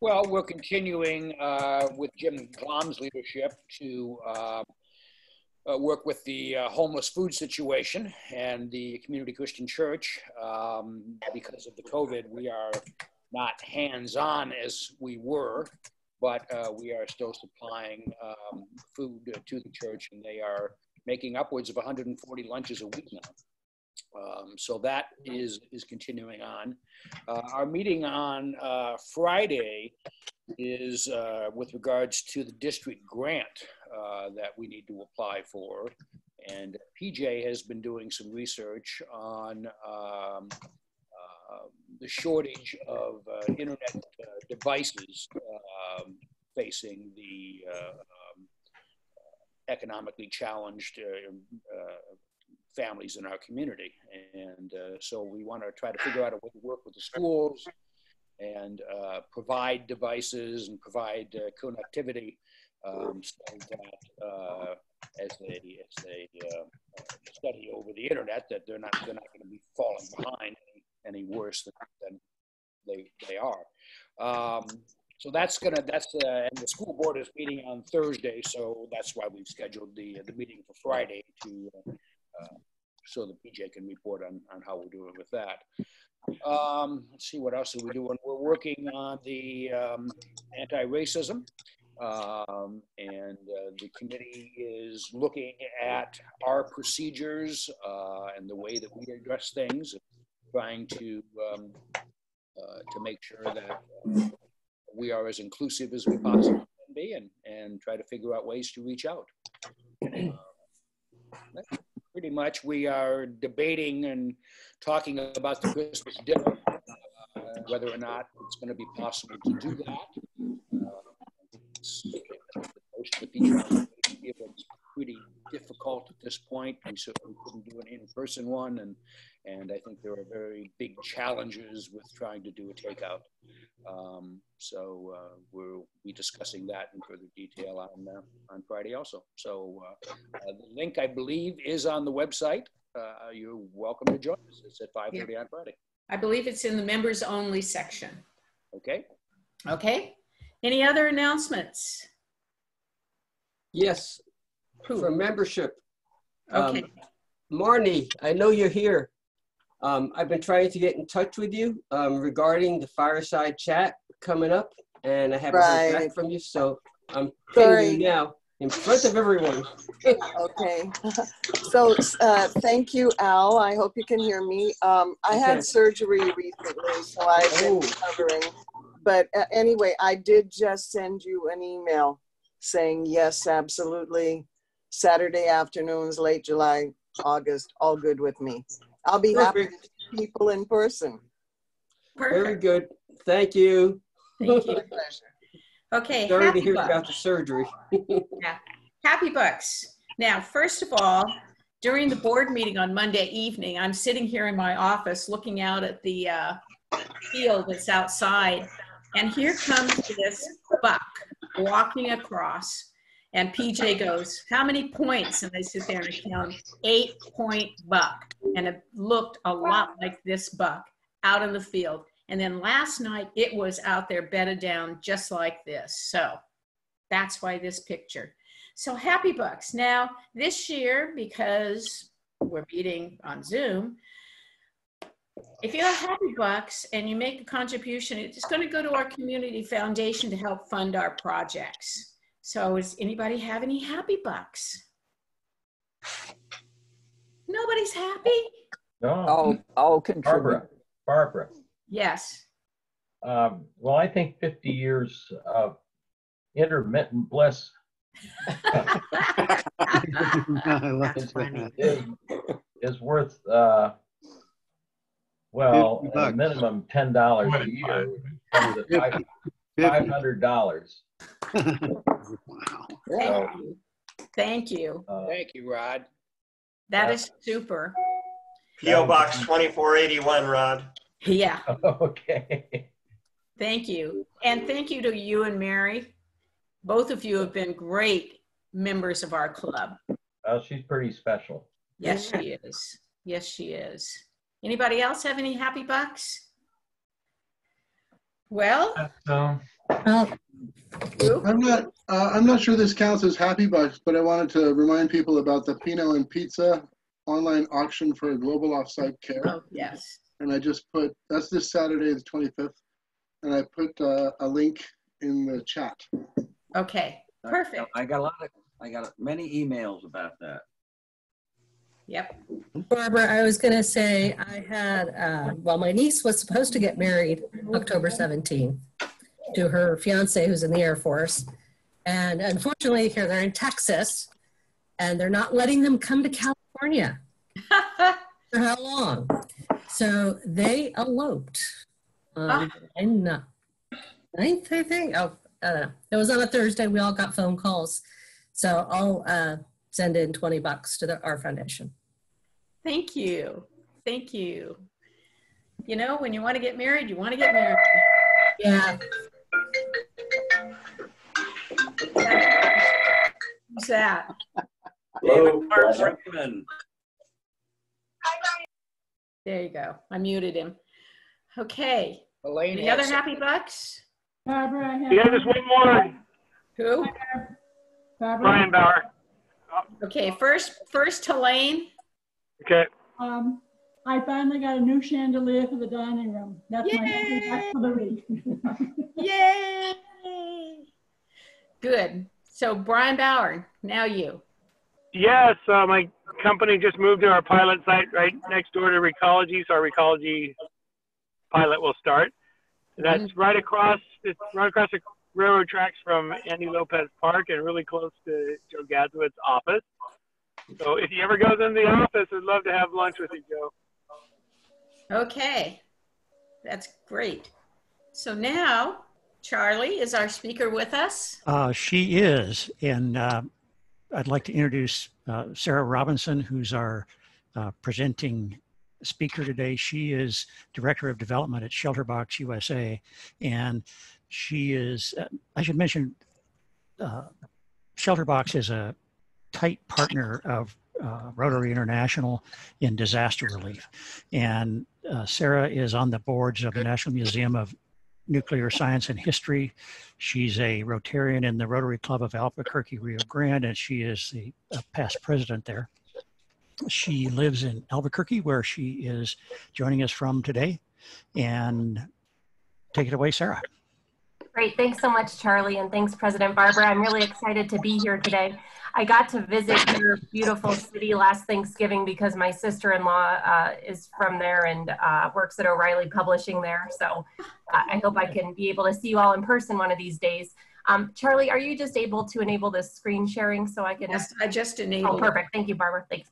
Well, we're continuing with Jim Glom's leadership to work with the homeless food situation and the Community Christian Church. Because of the COVID, we are not hands-on as we were, but we are still supplying food to the church, and they are making upwards of 140 lunches a week now. So that is continuing on. Our meeting on Friday is with regards to the district grant that we need to apply for. And PJ has been doing some research on the shortage of internet devices facing the economically challenged families in our community. And so we want to try to figure out a way to work with the schools and provide devices and provide connectivity so that as they study over the internet, that they're not going to be falling behind any worse than they are. So and the school board is meeting on Thursday, so that's why we've scheduled the meeting for Friday to so that PJ can report on how we're doing with that. Let's see, what else are we doing? We're working on the anti-racism, and the committee is looking at our procedures and the way that we address things, trying to make sure that we are as inclusive as we possibly can be, and try to figure out ways to reach out. Pretty much, we are debating and talking about the Christmas dinner, whether or not it's going to be possible to do that. Most of the people it's pretty difficult at this point. We certainly couldn't do an in-person one, and I think there are very big challenges with trying to do a takeout. So we'll be discussing that in further detail on Friday also. So the link, I believe, is on the website. You're welcome to join us. It's at 5:30 on Friday. I believe it's in the members only section. Okay. Okay. Any other announcements? Yes. For membership. Okay. Marnie, I know you're here. I've been trying to get in touch with you regarding the fireside chat coming up, and I haven't heard back from you, so I'm telling you now in front of everyone. Okay. So thank you, Al. I hope you can hear me. I had surgery recently, so I've been recovering. But anyway, I did just send you an email saying, yes, absolutely. Saturday afternoons, late July, August, all good with me. I'll be happy to see people in person. Perfect. Very good. Thank you. Thank you. Okay. Sorry to hear about the surgery. Yeah. Happy Bucks. Now, first of all, during the board meeting on Monday evening, I'm sitting here in my office looking out at the field that's outside, and here comes this buck walking across. And PJ goes, how many points? And I sit there and I count 8-point buck. And it looked a lot like this buck out in the field. And then last night it was out there bedded down just like this. So that's why this picture. So happy Bucks. Now this year, because we're meeting on Zoom, If you have Happy Bucks and you make a contribution, it's going to go to our community foundation to help fund our projects. So does anybody have any Happy Bucks? Nobody's happy? No. I'll contribute. Barbara. Yes. Well, I think 50 years of intermittent bliss is worth, well, at a minimum $10 a year, comes at $500. Wow. Thank you. Thank you. Thank you, Rod. That is super. P.O. Box 2481, Rod. Yeah. Okay. Thank you. And thank you to you and Mary. Both of you have been great members of our club. Well, she's pretty special. Yes, she is. Yes, she is. Anybody else have any Happy Bucks? Well, I'm not sure this counts as Happy Bucks, but I wanted to remind people about the Pino and Pizza online auction for global offsite care. Oh, yes. And I just put, that's this Saturday, the 25th, and I put a link in the chat. Okay, perfect. I got many emails about that. Yep. Barbara, I was going to say I had, well, my niece was supposed to get married October 17th to her fiance who's in the Air Force. And unfortunately, here they're in Texas and they're not letting them come to California. For how long? So they eloped on the 9th, I think. Oh, I don't know. It was on a Thursday. We all got phone calls. So I'll send in $20 to our foundation. Thank you. Thank you. You know, when you want to get married, you want to get married. Yeah. Who's that? David Freeman. There you go. I muted him. Okay. Elaine, any other Happy Bucks? Barbara, I have there's one more. Who? Barbara. Brian Bauer. Okay, first Helene. Okay. I finally got a new chandelier for the dining room. That's my Happy Buck for the week. Yay! Good. So Brian Bauer, now you. Yes, my company just moved to our pilot site right next door to Recology, so our Recology pilot will start. That's right across. It's right across the railroad tracks from Andy Lopez Park and really close to Joe Gadswood's office. So if he ever goes in the office, I'd love to have lunch with you, Joe. Okay, that's great. So now, Charlie, is our speaker with us? She is, and I'd like to introduce Sarah Robinson, who's our presenting speaker today. She is Director of Development at Shelterbox USA, and she is, I should mention, Shelterbox is a tight partner of Rotary International in disaster relief. And Sarah is on the boards of the National Museum of Nuclear Science and History. She's a Rotarian in the Rotary Club of Albuquerque, Rio Grande, and she is the past president there. She lives in Albuquerque, where she is joining us from today. And take it away, Sarah. Great. Thanks so much, Charlie, and thanks, President Barbara. I'm really excited to be here today. I got to visit your beautiful city last Thanksgiving because my sister-in-law is from there and works at O'Reilly Publishing there. So I hope I can be able to see you all in person one of these days. Charlie, are you just able to enable this screen sharing so I can? Yes, I just enabled. Oh, perfect. Thank you, Barbara. Thanks.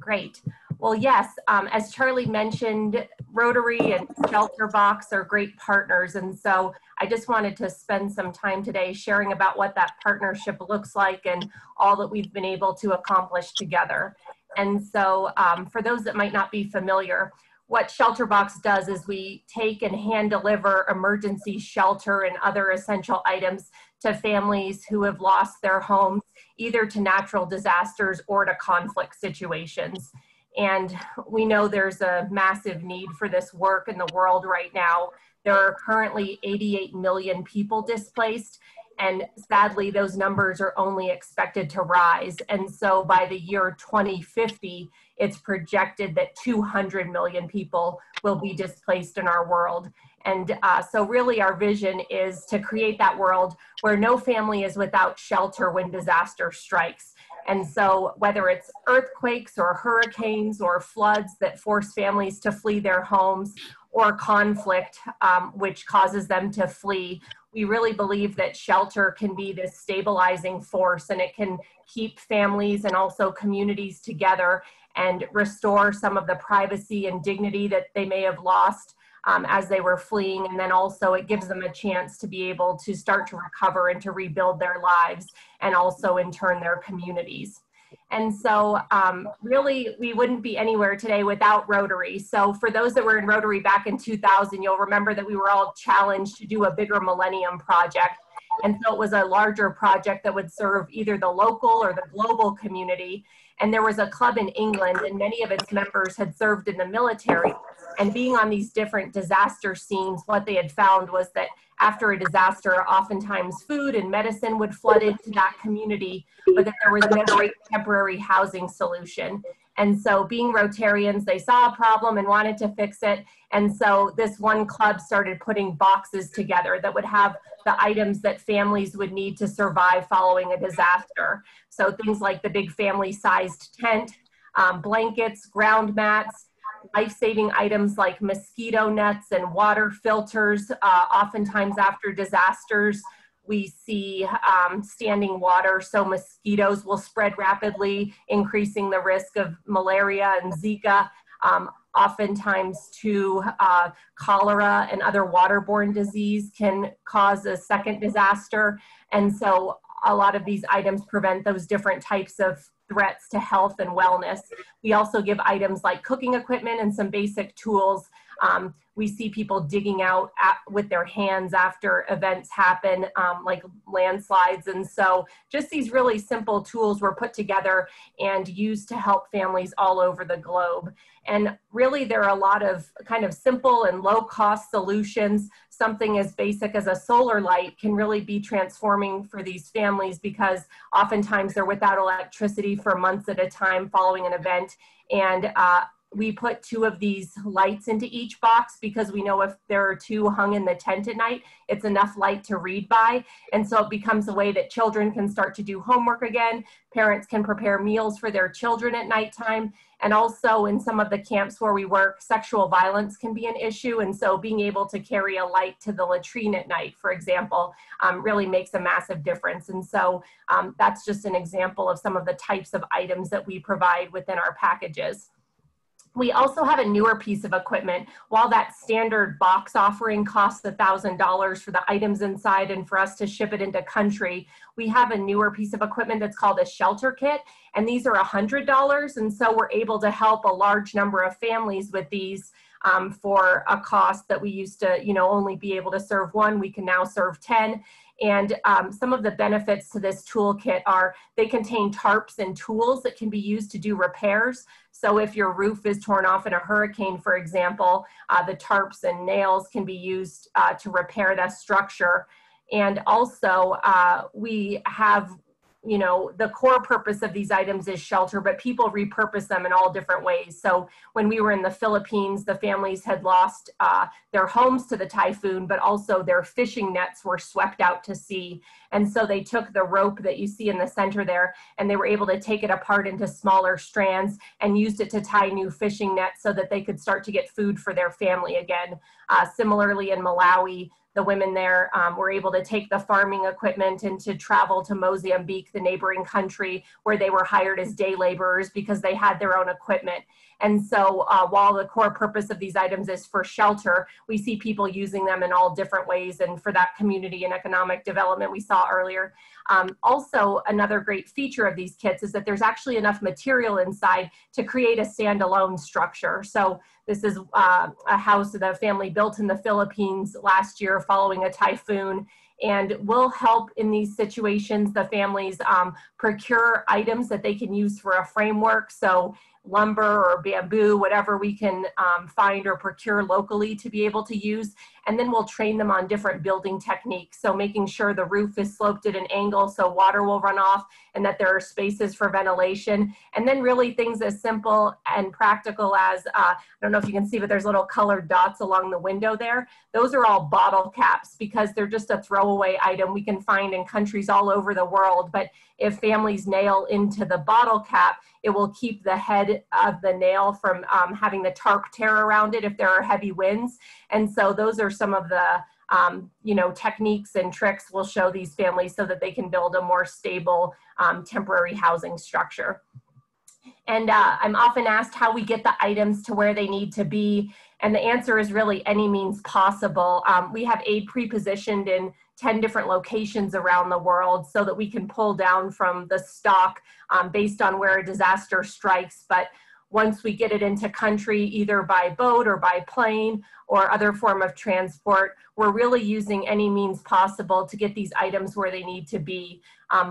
Great. Well, yes, as Charlie mentioned, Rotary and Shelterbox are great partners. And so I just wanted to spend some time today sharing about what that partnership looks like and all that we've been able to accomplish together. And so for those that might not be familiar, what Shelterbox does is we take and hand deliver emergency shelter and other essential items to families who have lost their homes, either to natural disasters or to conflict situations. And we know there's a massive need for this work in the world right now. There are currently 88 million people displaced, And sadly, those numbers are only expected to rise. And so by the year 2050, it's projected that 200 million people will be displaced in our world. And so really our vision is to create that world where no family is without shelter when disaster strikes. And so whether it's earthquakes or hurricanes or floods that force families to flee their homes, or conflict which causes them to flee, we really believe that shelter can be this stabilizing force, and it can keep families and also communities together and restore some of the privacy and dignity that they may have lost as they were fleeing. And then also it gives them a chance to be able to start to recover and to rebuild their lives, and also in turn their communities. And so really we wouldn't be anywhere today without Rotary. So for those that were in Rotary back in 2000, you'll remember that we were all challenged to do a bigger Millennium Project. And so it was a larger project that would serve either the local or the global community. And there was a club in England, and many of its members had served in the military. And being on these different disaster scenes, what they had found was that after a disaster, oftentimes food and medicine would flood into that community, but that there was no great temporary housing solution. And so being Rotarians, they saw a problem and wanted to fix it. And so this one club started putting boxes together that would have the items that families would need to survive following a disaster. So things like the big family-sized tent, blankets, ground mats, life-saving items like mosquito nets and water filters. Oftentimes after disasters, we see standing water, so mosquitoes will spread rapidly, increasing the risk of malaria and Zika. Oftentimes too, cholera and other waterborne disease can cause a second disaster. And so a lot of these items prevent those different types of threats to health and wellness. We also give items like cooking equipment and some basic tools. We see people digging out with their hands after events happen, like landslides. And so just these really simple tools were put together and used to help families all over the globe. And really there are a lot of kind of simple and low cost solutions. Something as basic as a solar light can really be transforming for these families, because oftentimes they're without electricity for months at a time following an event. And we put 2 of these lights into each box because we know if there are 2 hung in the tent at night, it's enough light to read by. And so it becomes a way that children can start to do homework again. Parents can prepare meals for their children at nighttime. And also in some of the camps where we work, sexual violence can be an issue. And so being able to carry a light to the latrine at night, for example, really makes a massive difference. And so that's just an example of some of the types of items that we provide within our packages. We also have a newer piece of equipment. While that standard box offering costs $1,000 for the items inside and for us to ship it into country, we have a newer piece of equipment that's called a shelter kit, and these are $100. And so we're able to help a large number of families with these for a cost that we used to, only be able to serve 1. We can now serve 10. And some of the benefits to this toolkit are they contain tarps and tools that can be used to do repairs. So if your roof is torn off in a hurricane, for example, the tarps and nails can be used to repair that structure. And also we have, the core purpose of these items is shelter, but people repurpose them in all different ways. So when we were in the Philippines, the families had lost their homes to the typhoon, but also their fishing nets were swept out to sea. And so they took the rope that you see in the center there, and they were able to take it apart into smaller strands and used it to tie new fishing nets so that they could start to get food for their family again. Similarly, in Malawi, the women there were able to take the farming equipment and to travel to Mozambique, the neighboring country, where they were hired as day laborers because they had their own equipment. And so while the core purpose of these items is for shelter, we see people using them in all different ways and for that community and economic development we saw earlier. Also, another great feature of these kits is that there's actually enough material inside to create a standalone structure. So this is a house that a family built in the Philippines last year following a typhoon, and will help in these situations the families procure items that they can use for a framework. So lumber or bamboo, whatever we can find or procure locally to be able to use. And then we'll train them on different building techniques. So making sure the roof is sloped at an angle so water will run off and that there are spaces for ventilation. And then really things as simple and practical as, I don't know if you can see, but there's little colored dots along the window there. Those are all bottle caps because they're just a throwaway item we can find in countries all over the world. But if families nail into the bottle cap, it will keep the head of the nail from having the tarp tear around it if there are heavy winds. And so those are some of the techniques and tricks we'll show these families so that they can build a more stable temporary housing structure. And I'm often asked how we get the items to where they need to be. And the answer is really any means possible. We have aid pre-positioned in 10 different locations around the world so that we can pull down from the stock based on where a disaster strikes. But once we get it into country, either by boat or by plane or other form of transport, we're really using any means possible to get these items where they need to be.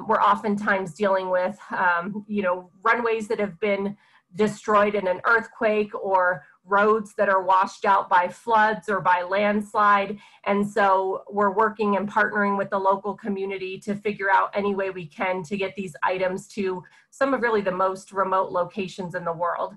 We're oftentimes dealing with, runways that have been destroyed in an earthquake or roads that are washed out by floods or by landslide. And so we're working and partnering with the local community to figure out any way we can to get these items to some of really the most remote locations in the world.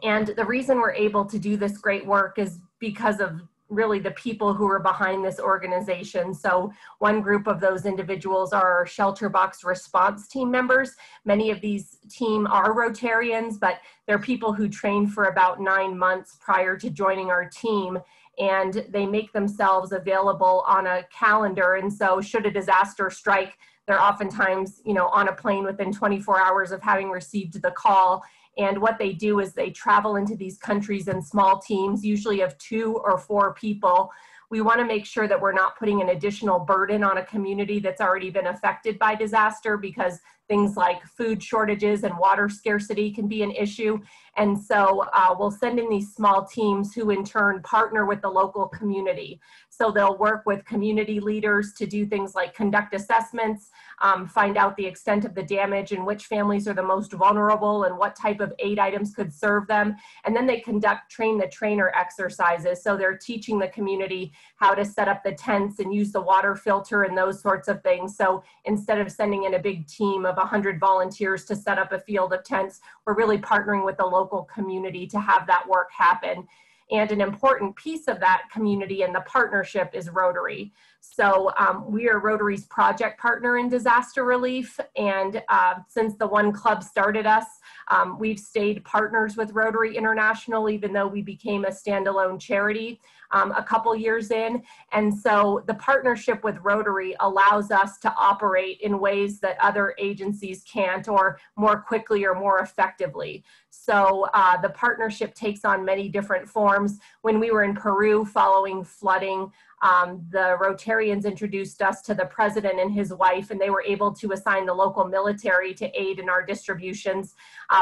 And the reason we're able to do this great work is because of really the people who are behind this organization. So one group of those individuals are our shelter box response team members. Many of these team are Rotarians, but they're people who trained for about 9 months prior to joining our team. And they make themselves available on a calendar. And so should a disaster strike, they're oftentimes, on a plane within 24 hours of having received the call. And what they do is they travel into these countries in small teams, usually of 2 or 4 people. We want to make sure that we're not putting an additional burden on a community that's already been affected by disaster, because things like food shortages and water scarcity can be an issue. And so we'll send in these small teams who in turn partner with the local community. So they'll work with community leaders to do things like conduct assessments, find out the extent of the damage and which families are the most vulnerable and what type of aid items could serve them. And then they conduct train the trainer exercises. So they're teaching the community how to set up the tents and use the water filter and those sorts of things. So instead of sending in a big team of 100 volunteers to set up a field of tents, we're really partnering with the local community to have that work happen. And an important piece of that community and the partnership is Rotary. So we are Rotary's project partner in disaster relief. And since the One Club started us, we've stayed partners with Rotary International, even though we became a standalone charity a couple years in. And so the partnership with Rotary allows us to operate in ways that other agencies can't, or more quickly or more effectively. So the partnership takes on many different forms. When we were in Peru following flooding, the Rotarians introduced us to the president and his wife, and they were able to assign the local military to aid in our distributions.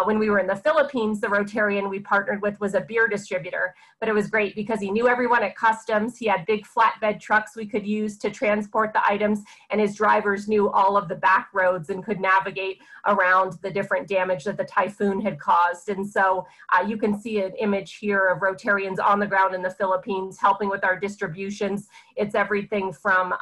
When we were in the Philippines, the Rotarian we partnered with was a beer distributor, but it was great because he knew everyone at customs. He had big flatbed trucks we could use to transport the items, and his drivers knew all of the back roads and could navigate around the different damage that the typhoon had caused. And so you can see an image here of Rotarians on the ground in the Philippines helping with our distributions. It's everything from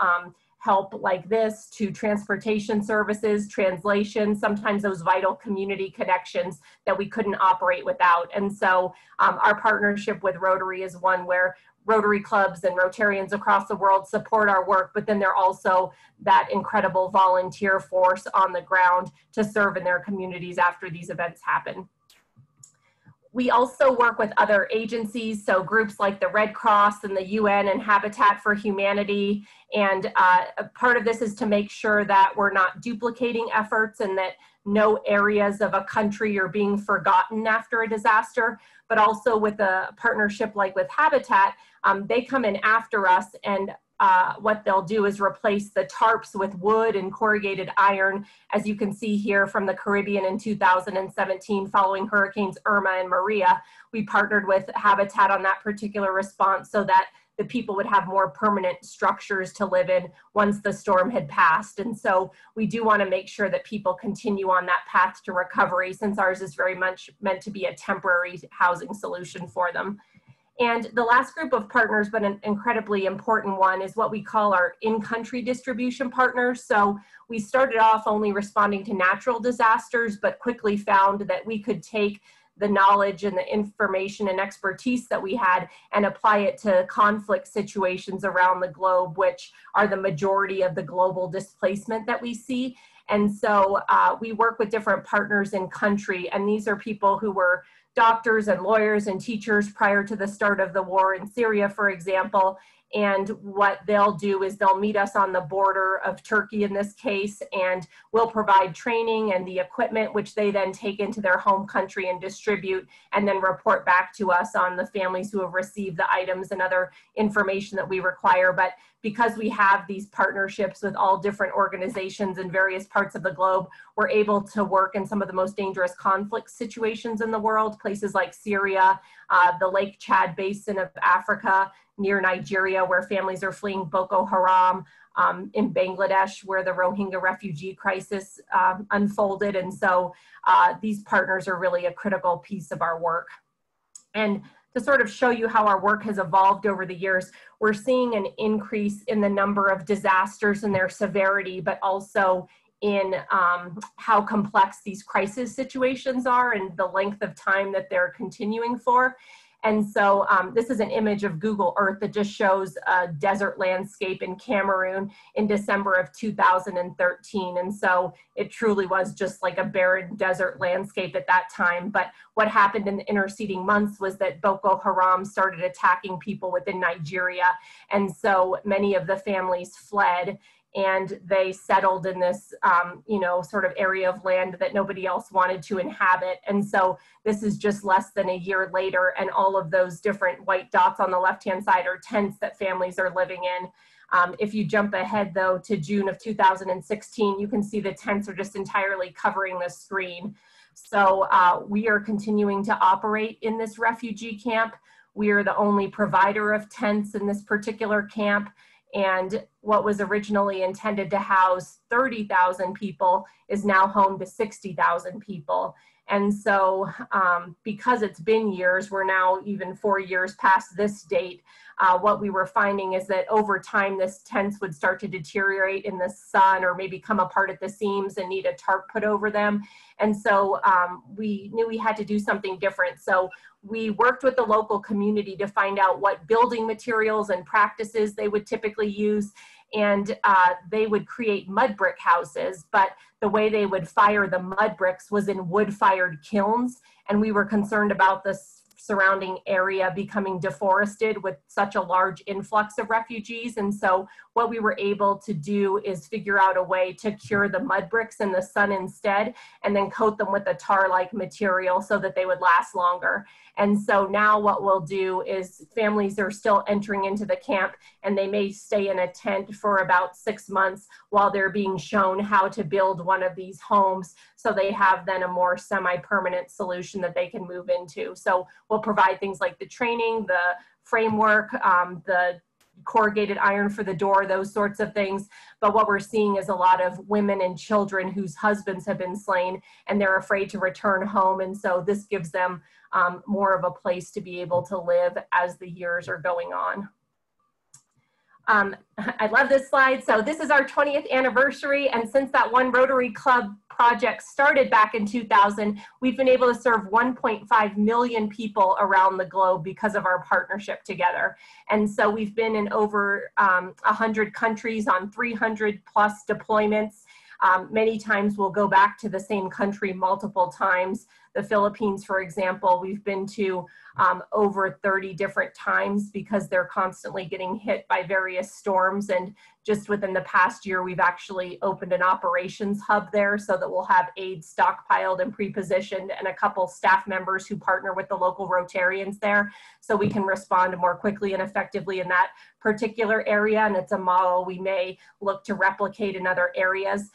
help like this to transportation services, translation, sometimes those vital community connections that we couldn't operate without. And so our partnership with Rotary is one where Rotary clubs and Rotarians across the world support our work, but then they're also that incredible volunteer force on the ground to serve in their communities after these events happen. We also work with other agencies, so groups like the Red Cross and the UN and Habitat for Humanity. And a part of this is to make sure that we're not duplicating efforts and that no areas of a country are being forgotten after a disaster, but also with a partnership like with Habitat, they come in after us, and what they'll do is replace the tarps with wood and corrugated iron, as you can see here from the Caribbean in 2017 following Hurricanes Irma and Maria. We partnered with Habitat on that particular response so that the people would have more permanent structures to live in once the storm had passed. And so we do want to make sure that people continue on that path to recovery, since ours is very much meant to be a temporary housing solution for them. And the last group of partners, but an incredibly important one, is what we call our in-country distribution partners. So we started off only responding to natural disasters, but quickly found that we could take the knowledge and the information and expertise that we had and apply it to conflict situations around the globe, which are the majority of the global displacement that we see. And so we work with different partners in country, and these are people who were doctors and lawyers and teachers prior to the start of the war in Syria, for example. And what they'll do is they'll meet us on the border of Turkey in this case, and we'll provide training and the equipment, which they then take into their home country and distribute, and then report back to us on the families who have received the items and other information that we require. But because we have these partnerships with all different organizations in various parts of the globe, we're able to work in some of the most dangerous conflict situations in the world, places like Syria, the Lake Chad Basin of Africa, near Nigeria, where families are fleeing Boko Haram, in Bangladesh, where the Rohingya refugee crisis unfolded. And so these partners are really a critical piece of our work. And to sort of show you how our work has evolved over the years, we're seeing an increase in the number of disasters and their severity, but also in how complex these crisis situations are and the length of time that they're continuing for. And so this is an image of Google Earth that just shows a desert landscape in Cameroon in December of 2013. And so it truly was just like a barren desert landscape at that time. But what happened in the interceding months was that Boko Haram started attacking people within Nigeria. And so many of the families fled, and they settled in this, you know, sort of area of land that nobody else wanted to inhabit. And so this is just less than a year later, and all of those different white dots on the left-hand side are tents that families are living in. If you jump ahead, though, to June of 2016, you can see the tents are just entirely covering the screen. So we are continuing to operate in this refugee camp. We are the only provider of tents in this particular camp. And what was originally intended to house 30,000 people is now home to 60,000 people. And so because it's been years, we're now even 4 years past this date, what we were finding is that over time, this tents would start to deteriorate in the sun or maybe come apart at the seams and need a tarp put over them. And so we knew we had to do something different. So we worked with the local community to find out what building materials and practices they would typically use. And they would create mud brick houses, but the way they would fire the mud bricks was in wood-fired kilns. And we were concerned about the surrounding area becoming deforested with such a large influx of refugees. And so what we were able to do is figure out a way to cure the mud bricks in the sun instead, and then coat them with a tar-like material so that they would last longer. And so now what we'll do is families are still entering into the camp, and they may stay in a tent for about 6 months while they're being shown how to build one of these homes, so they have then a more semi-permanent solution that they can move into. So we'll provide things like the training, the framework, the corrugated iron for the door, those sorts of things. But what we're seeing is a lot of women and children whose husbands have been slain, and they're afraid to return home. And so this gives them more of a place to be able to live as the years are going on. I love this slide. So this is our 20th anniversary. And since that one Rotary Club project started back in 2000, we've been able to serve 1.5 million people around the globe because of our partnership together. And so we've been in over 100 countries on 300 plus deployments. Many times we'll go back to the same country multiple times. The Philippines, for example, we've been to over 30 different times because they're constantly getting hit by various storms. And just within the past year, we've actually opened an operations hub there so that we'll have aid stockpiled and pre-positioned, and a couple staff members who partner with the local Rotarians there, so we can respond more quickly and effectively in that particular area. And it's a model we may look to replicate in other areas.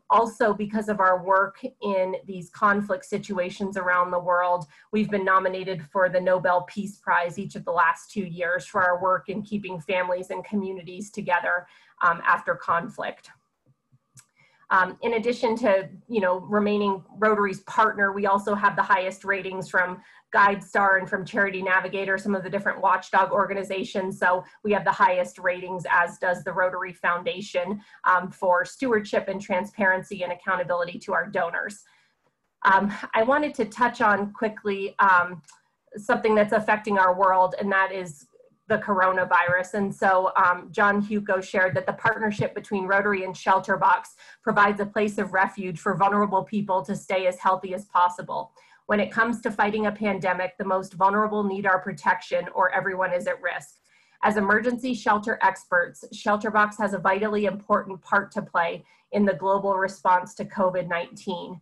Also, because of our work in these conflict situations around the world, we've been nominated for the Nobel Peace Prize each of the last 2 years for our work in keeping families and communities together after conflict. In addition to, remaining Rotary's partner, we also have the highest ratings from GuideStar and from Charity Navigator, some of the different watchdog organizations. So we have the highest ratings, as does the Rotary Foundation, for stewardship and transparency and accountability to our donors. I wanted to touch on quickly something that's affecting our world, and that is the coronavirus. And so John Hugo shared that the partnership between Rotary and Shelterbox provides a place of refuge for vulnerable people to stay as healthy as possible. When it comes to fighting a pandemic, the most vulnerable need our protection, or everyone is at risk. As emergency shelter experts, Shelterbox has a vitally important part to play in the global response to COVID-19.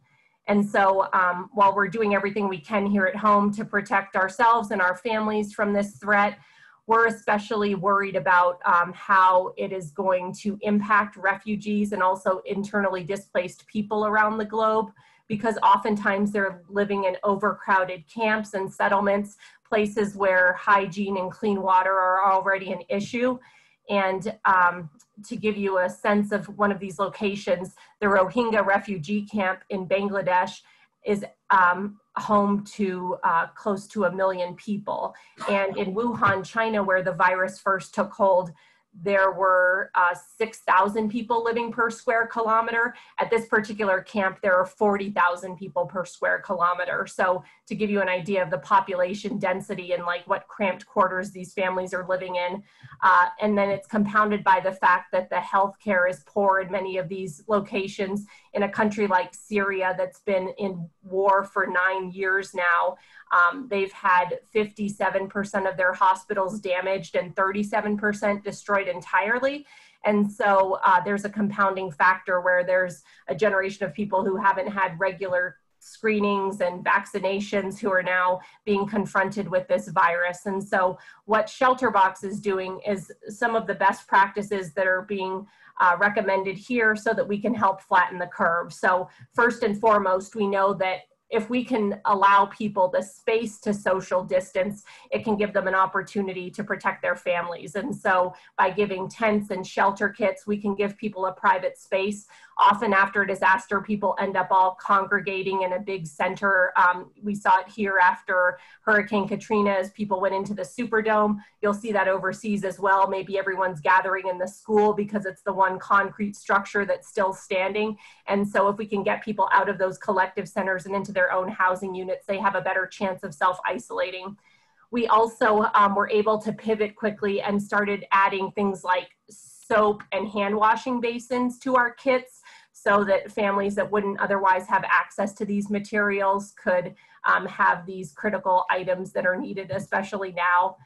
And so while we're doing everything we can here at home to protect ourselves and our families from this threat, we're especially worried about how it is going to impact refugees and also internally displaced people around the globe, because oftentimes they're living in overcrowded camps and settlements, places where hygiene and clean water are already an issue. And to give you a sense of one of these locations, the Rohingya refugee camp in Bangladesh is home to close to 1 million people. And in Wuhan, China, where the virus first took hold, there were 6,000 people living per square kilometer. At this particular camp, there are 40,000 people per square kilometer. So to give you an idea of the population density and like what cramped quarters these families are living in. And then it's compounded by the fact that the healthcare is poor in many of these locations. In a country like Syria that's been in war for 9 years now, they've had 57% of their hospitals damaged and 37% destroyed entirely. And so there's a compounding factor where there's a generation of people who haven't had regular screenings and vaccinations who are now being confronted with this virus. And so what Shelterbox is doing is some of the best practices that are being recommended here so that we can help flatten the curve. So first and foremost, we know that if we can allow people the space to social distance, it can give them an opportunity to protect their families. And so by giving tents and shelter kits, we can give people a private space. Often after a disaster, people end up all congregating in a big center. We saw it here after Hurricane Katrina as people went into the Superdome. You'll see that overseas as well. Maybe everyone's gathering in the school because it's the one concrete structure that's still standing. And so if we can get people out of those collective centers and into their own housing units, they have a better chance of self-isolating. We also were able to pivot quickly and started adding things like soap and hand washing basins to our kits so that families that wouldn't otherwise have access to these materials could have these critical items that are needed, especially now.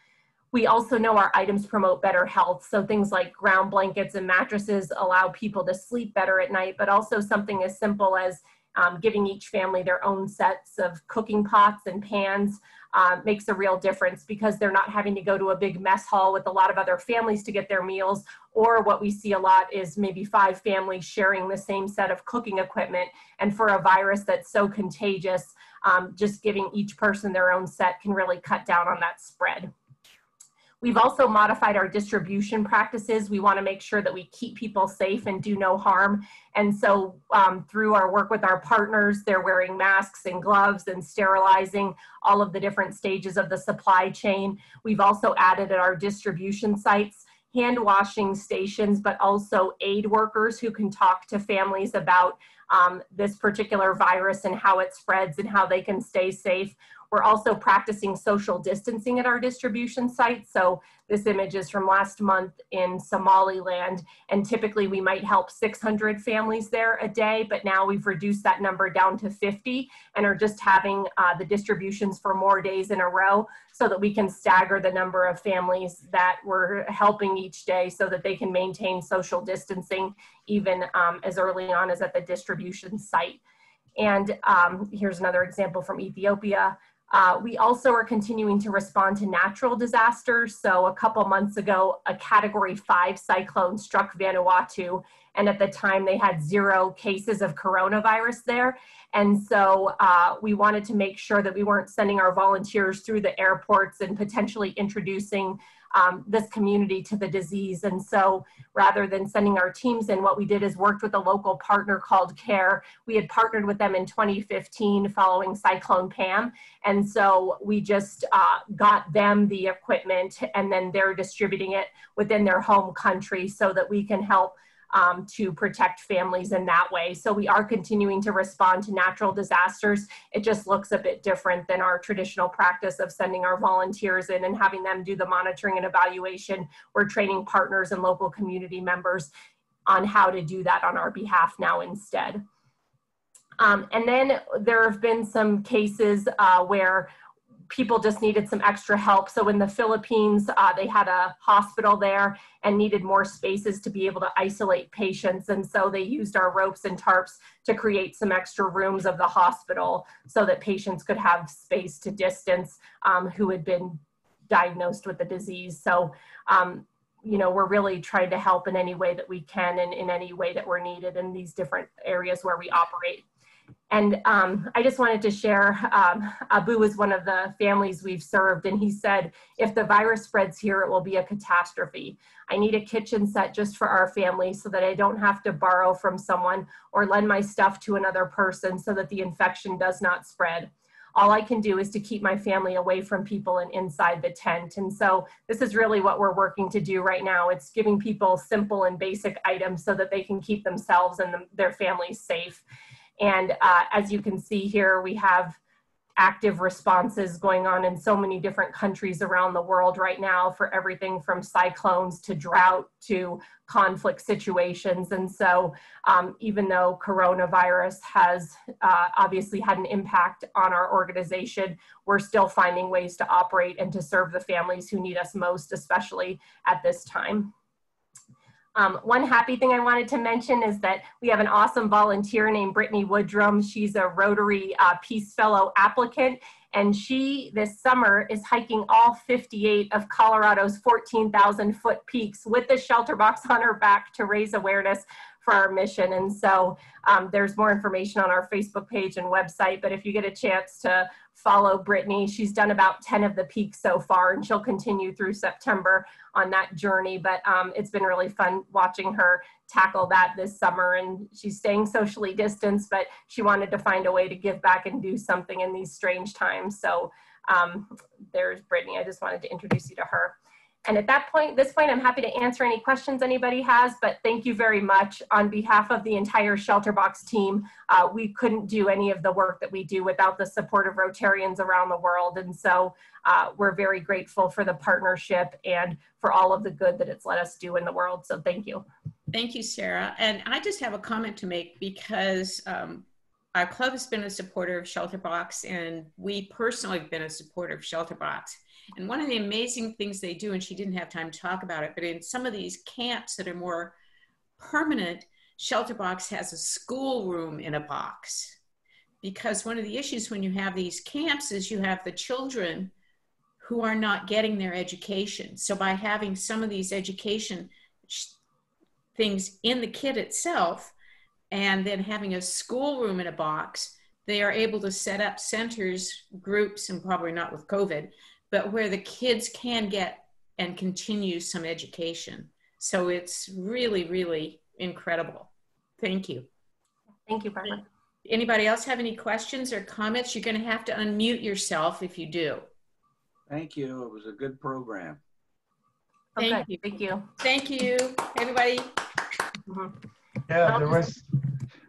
We also know our items promote better health. So things like ground blankets and mattresses allow people to sleep better at night, but also something as simple as giving each family their own sets of cooking pots and pans makes a real difference because they're not having to go to a big mess hall with a lot of other families to get their meals. Or what we see a lot is maybe 5 families sharing the same set of cooking equipment. And for a virus that's so contagious, just giving each person their own set can really cut down on that spread. We've also modified our distribution practices. We want to make sure that we keep people safe and do no harm. And so through our work with our partners, they're wearing masks and gloves and sterilizing all of the different stages of the supply chain. We've also added at our distribution sites hand washing stations, but also aid workers who can talk to families about this particular virus and how it spreads and how they can stay safe. We're also practicing social distancing at our distribution sites. So this image is from last month in Somaliland, and typically we might help 600 families there a day, but now we've reduced that number down to 50 and are just having the distributions for more days in a row so that we can stagger the number of families that we're helping each day so that they can maintain social distancing even as early on as at the distribution site. And here's another example from Ethiopia. We also are continuing to respond to natural disasters. So a couple months ago, a Category 5 cyclone struck Vanuatu, and at the time they had 0 cases of coronavirus there. And so we wanted to make sure that we weren't sending our volunteers through the airports and potentially introducing this community to the disease. And so rather than sending our teams in, what we did is worked with a local partner called CARE. We had partnered with them in 2015 following Cyclone Pam. And so we just got them the equipment, and then they're distributing it within their home country so that we can help to protect families in that way. So we are continuing to respond to natural disasters. It just looks a bit different than our traditional practice of sending our volunteers in and having them do the monitoring and evaluation. We're training partners and local community members on how to do that on our behalf now instead. And then there have been some cases where people just needed some extra help. So in the Philippines, they had a hospital there and needed more spaces to be able to isolate patients. And so they used our ropes and tarps to create some extra rooms of the hospital so that patients could have space to distance who had been diagnosed with the disease. So, you know, we're really trying to help in any way that we can and in any way that we're needed in these different areas where we operate. And I just wanted to share, Abu is one of the families we've served, and he said, if the virus spreads here, it will be a catastrophe. I need a kitchen set just for our family so that I don't have to borrow from someone or lend my stuff to another person so that the infection does not spread. All I can do is to keep my family away from people and inside the tent. And so this is really what we're working to do right now. It's giving people simple and basic items so that they can keep themselves and their families safe. And as you can see here, we have active responses going on in so many different countries around the world right now for everything from cyclones to drought to conflict situations. And so even though coronavirus has obviously had an impact on our organization, we're still finding ways to operate and to serve the families who need us most, especially at this time. One happy thing I wanted to mention is that we have an awesome volunteer named Brittany Woodrum. She's a Rotary Peace Fellow applicant, and she this summer is hiking all 58 of Colorado's 14,000 foot peaks with the shelter box on her back to raise awareness for our mission. And so there's more information on our Facebook page and website, but if you get a chance to follow Brittany, she's done about 10 of the peaks so far, and she'll continue through September on that journey. But it's been really fun watching her tackle that this summer, and she's staying socially distanced, but she wanted to find a way to give back and do something in these strange times. So there's Brittany. I just wanted to introduce you to her. And at this point, I'm happy to answer any questions anybody has, but thank you very much. On behalf of the entire Shelter Box team, we couldn't do any of the work that we do without the support of Rotarians around the world. And so we're very grateful for the partnership and for all of the good that it's let us do in the world. So thank you. Thank you, Sarah. And I just have a comment to make because our club has been a supporter of Shelter Box, and we personally have been a supporter of Shelter Box. And one of the amazing things they do, and she didn't have time to talk about it, but in some of these camps that are more permanent, Shelter Box has a schoolroom in a box. Because one of the issues when you have these camps is you have the children who are not getting their education. So by having some of these education things in the kit itself, and then having a schoolroom in a box, they are able to set up centers, groups, and probably not with COVID, but where the kids can get and continue some education. So it's really, really incredible. Thank you. Thank you, Barbara. Anybody else have any questions or comments? You're going to have to unmute yourself if you do. Thank you. It was a good program. Thank you. Thank you. Thank you, everybody. Yeah, there was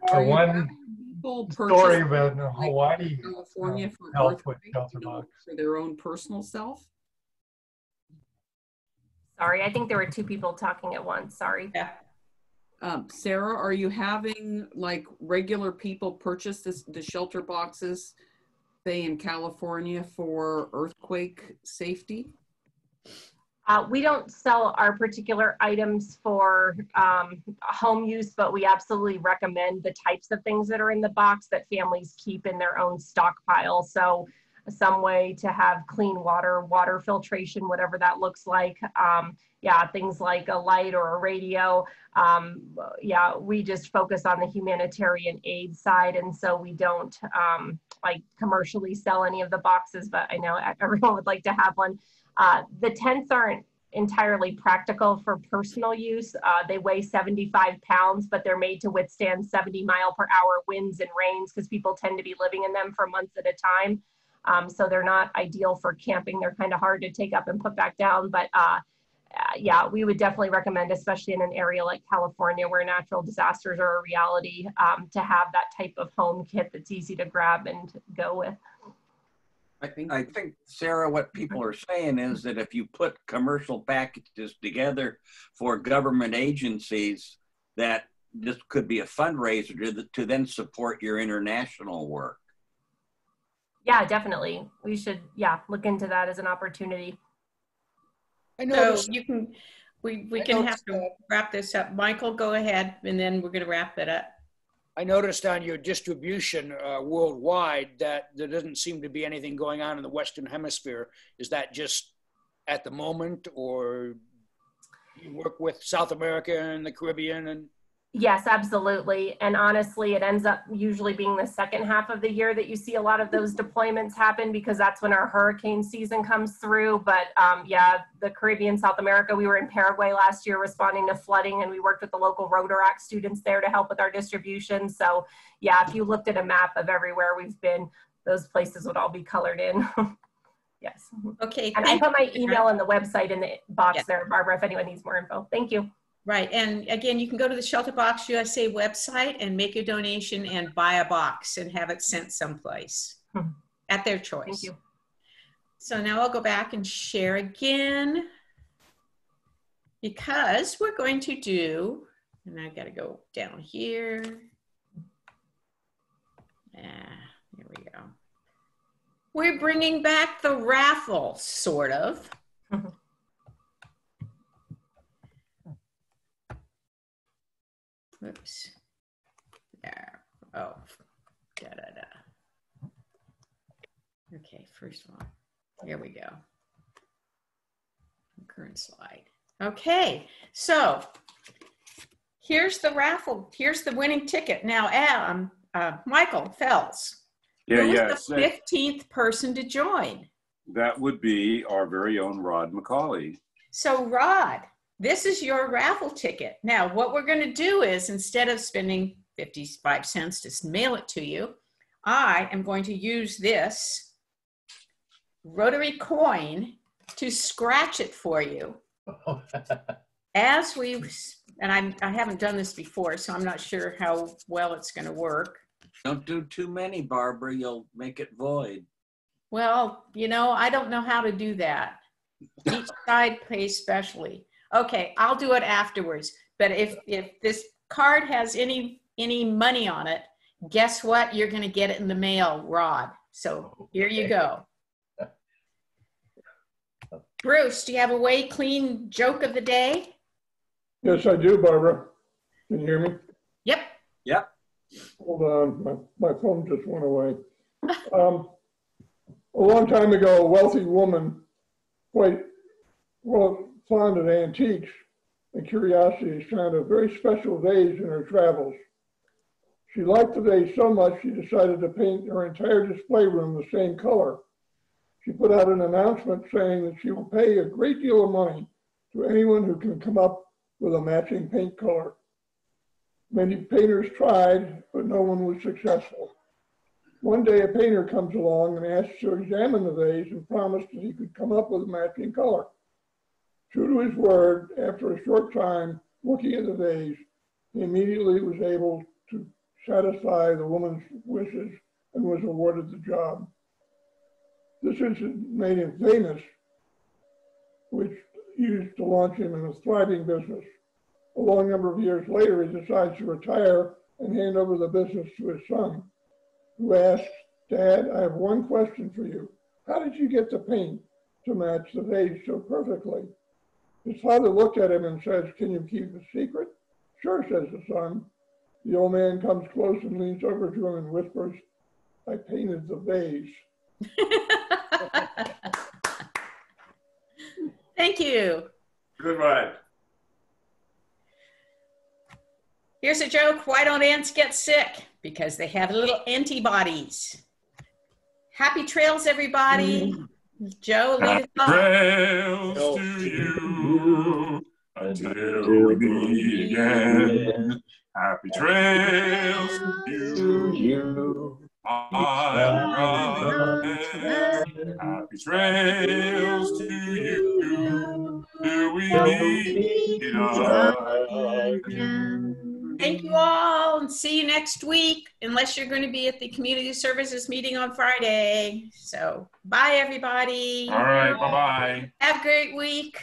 one story about Hawaii California for help with Shelter Box for their own personal self. Sorry, I think there were two people talking at once. Sorry. Yeah. Sarah, are you having like regular people purchase the shelter boxes, say in California, for earthquake safety? We don't sell our particular items for home use, but we absolutely recommend the types of things that are in the box that families keep in their own stockpile. So some way to have clean water, water filtration, whatever that looks like. Yeah, things like a light or a radio. Yeah, we just focus on the humanitarian aid side. And so we don't like commercially sell any of the boxes, but I know everyone would like to have one. The tents aren't entirely practical for personal use. They weigh 75 pounds, but they're made to withstand 70-mile-per-hour winds and rains because people tend to be living in them for months at a time. So they're not ideal for camping. They're kind of hard to take up and put back down. But yeah, we would definitely recommend, especially in an area like California where natural disasters are a reality, to have that type of home kit that's easy to grab and go with. I think, Sarah, what people are saying is that if you put commercial packages together for government agencies, that this could be a fundraiser to then support your international work. Yeah, definitely. We should, yeah, look into that as an opportunity. I know. So you can, we can have to wrap this up. Michael, go ahead, and then we're going to wrap it up. I noticed on your distribution worldwide that there doesn't seem to be anything going on in the Western Hemisphere. Is that just at the moment, or you work with South America and the Caribbean? And yes, absolutely. And honestly, it ends up usually being the second half of the year that you see a lot of those deployments happen, because that's when our hurricane season comes through. But yeah, the Caribbean, South America, we were in Paraguay last year responding to flooding, and we worked with the local Rotary students there to help with our distribution. So yeah, if you looked at a map of everywhere we've been, those places would all be colored in. Yes. Okay. And I put my email in the website in the box there, Barbara, if anyone needs more info. Thank you. Right. And again, you can go to the Shelter Box USA website and make a donation and buy a box and have it sent someplace at their choice. Thank you. So now I'll go back and share again, because we're going to do, and I've got to go down here. Here we go. We're bringing back the raffle, sort of. Oops. There. Oh. Okay, first one. Here we go. Current slide. Okay, so here's the raffle. Here's the winning ticket. Now, Michael Fells. Who's the 15th person to join? That would be our very own Rod McCauley. So, Rod, this is your raffle ticket. Now, what we're going to do is, instead of spending 55 cents to mail it to you, I am going to use this Rotary coin to scratch it for you. As and I haven't done this before, so I'm not sure how well it's going to work. Don't do too many, Barbara. You'll make it void. Well, you know, I don't know how to do that. Each side pays specially. Okay, I'll do it afterwards. But if this card has any money on it, guess what? You're going to get it in the mail, Rod. So here you go. Bruce, do you have a way clean joke of the day? Yes, I do, Barbara. Can you hear me? Yep. Yep. Hold on, my phone just went away. A long time ago, a wealthy woman, quite well fond of antiques and curiosities, found a very special vase in her travels. She liked the vase so much she decided to paint her entire display room the same color. She put out an announcement saying that she will pay a great deal of money to anyone who can come up with a matching paint color. Many painters tried, but no one was successful. One day a painter comes along and asks to examine the vase and promised that he could come up with a matching color. True to his word, after a short time looking at the vase, he immediately was able to satisfy the woman's wishes and was awarded the job. This incident made him famous, which used to launch him in a thriving business. A long number of years later, he decides to retire and hand over the business to his son, who asks, "Dad, I have one question for you. How did you get the paint to match the vase so perfectly?" His father looked at him and says, "Can you keep a secret?" "Sure," says the son. The old man comes close and leans over to him and whispers, "I painted the vase." Thank you. Good one. Here's a joke. Why don't ants get sick? Because they have little antibodies. Happy trails, everybody. Joe, lead us off. Trails to you. until we meet again. Happy trails to you, my brother. Happy trails to you, till we meet again. Thank you all, and see you next week, unless you're going to be at the community services meeting on Friday. So bye, everybody. All right, bye-bye. Have a great week.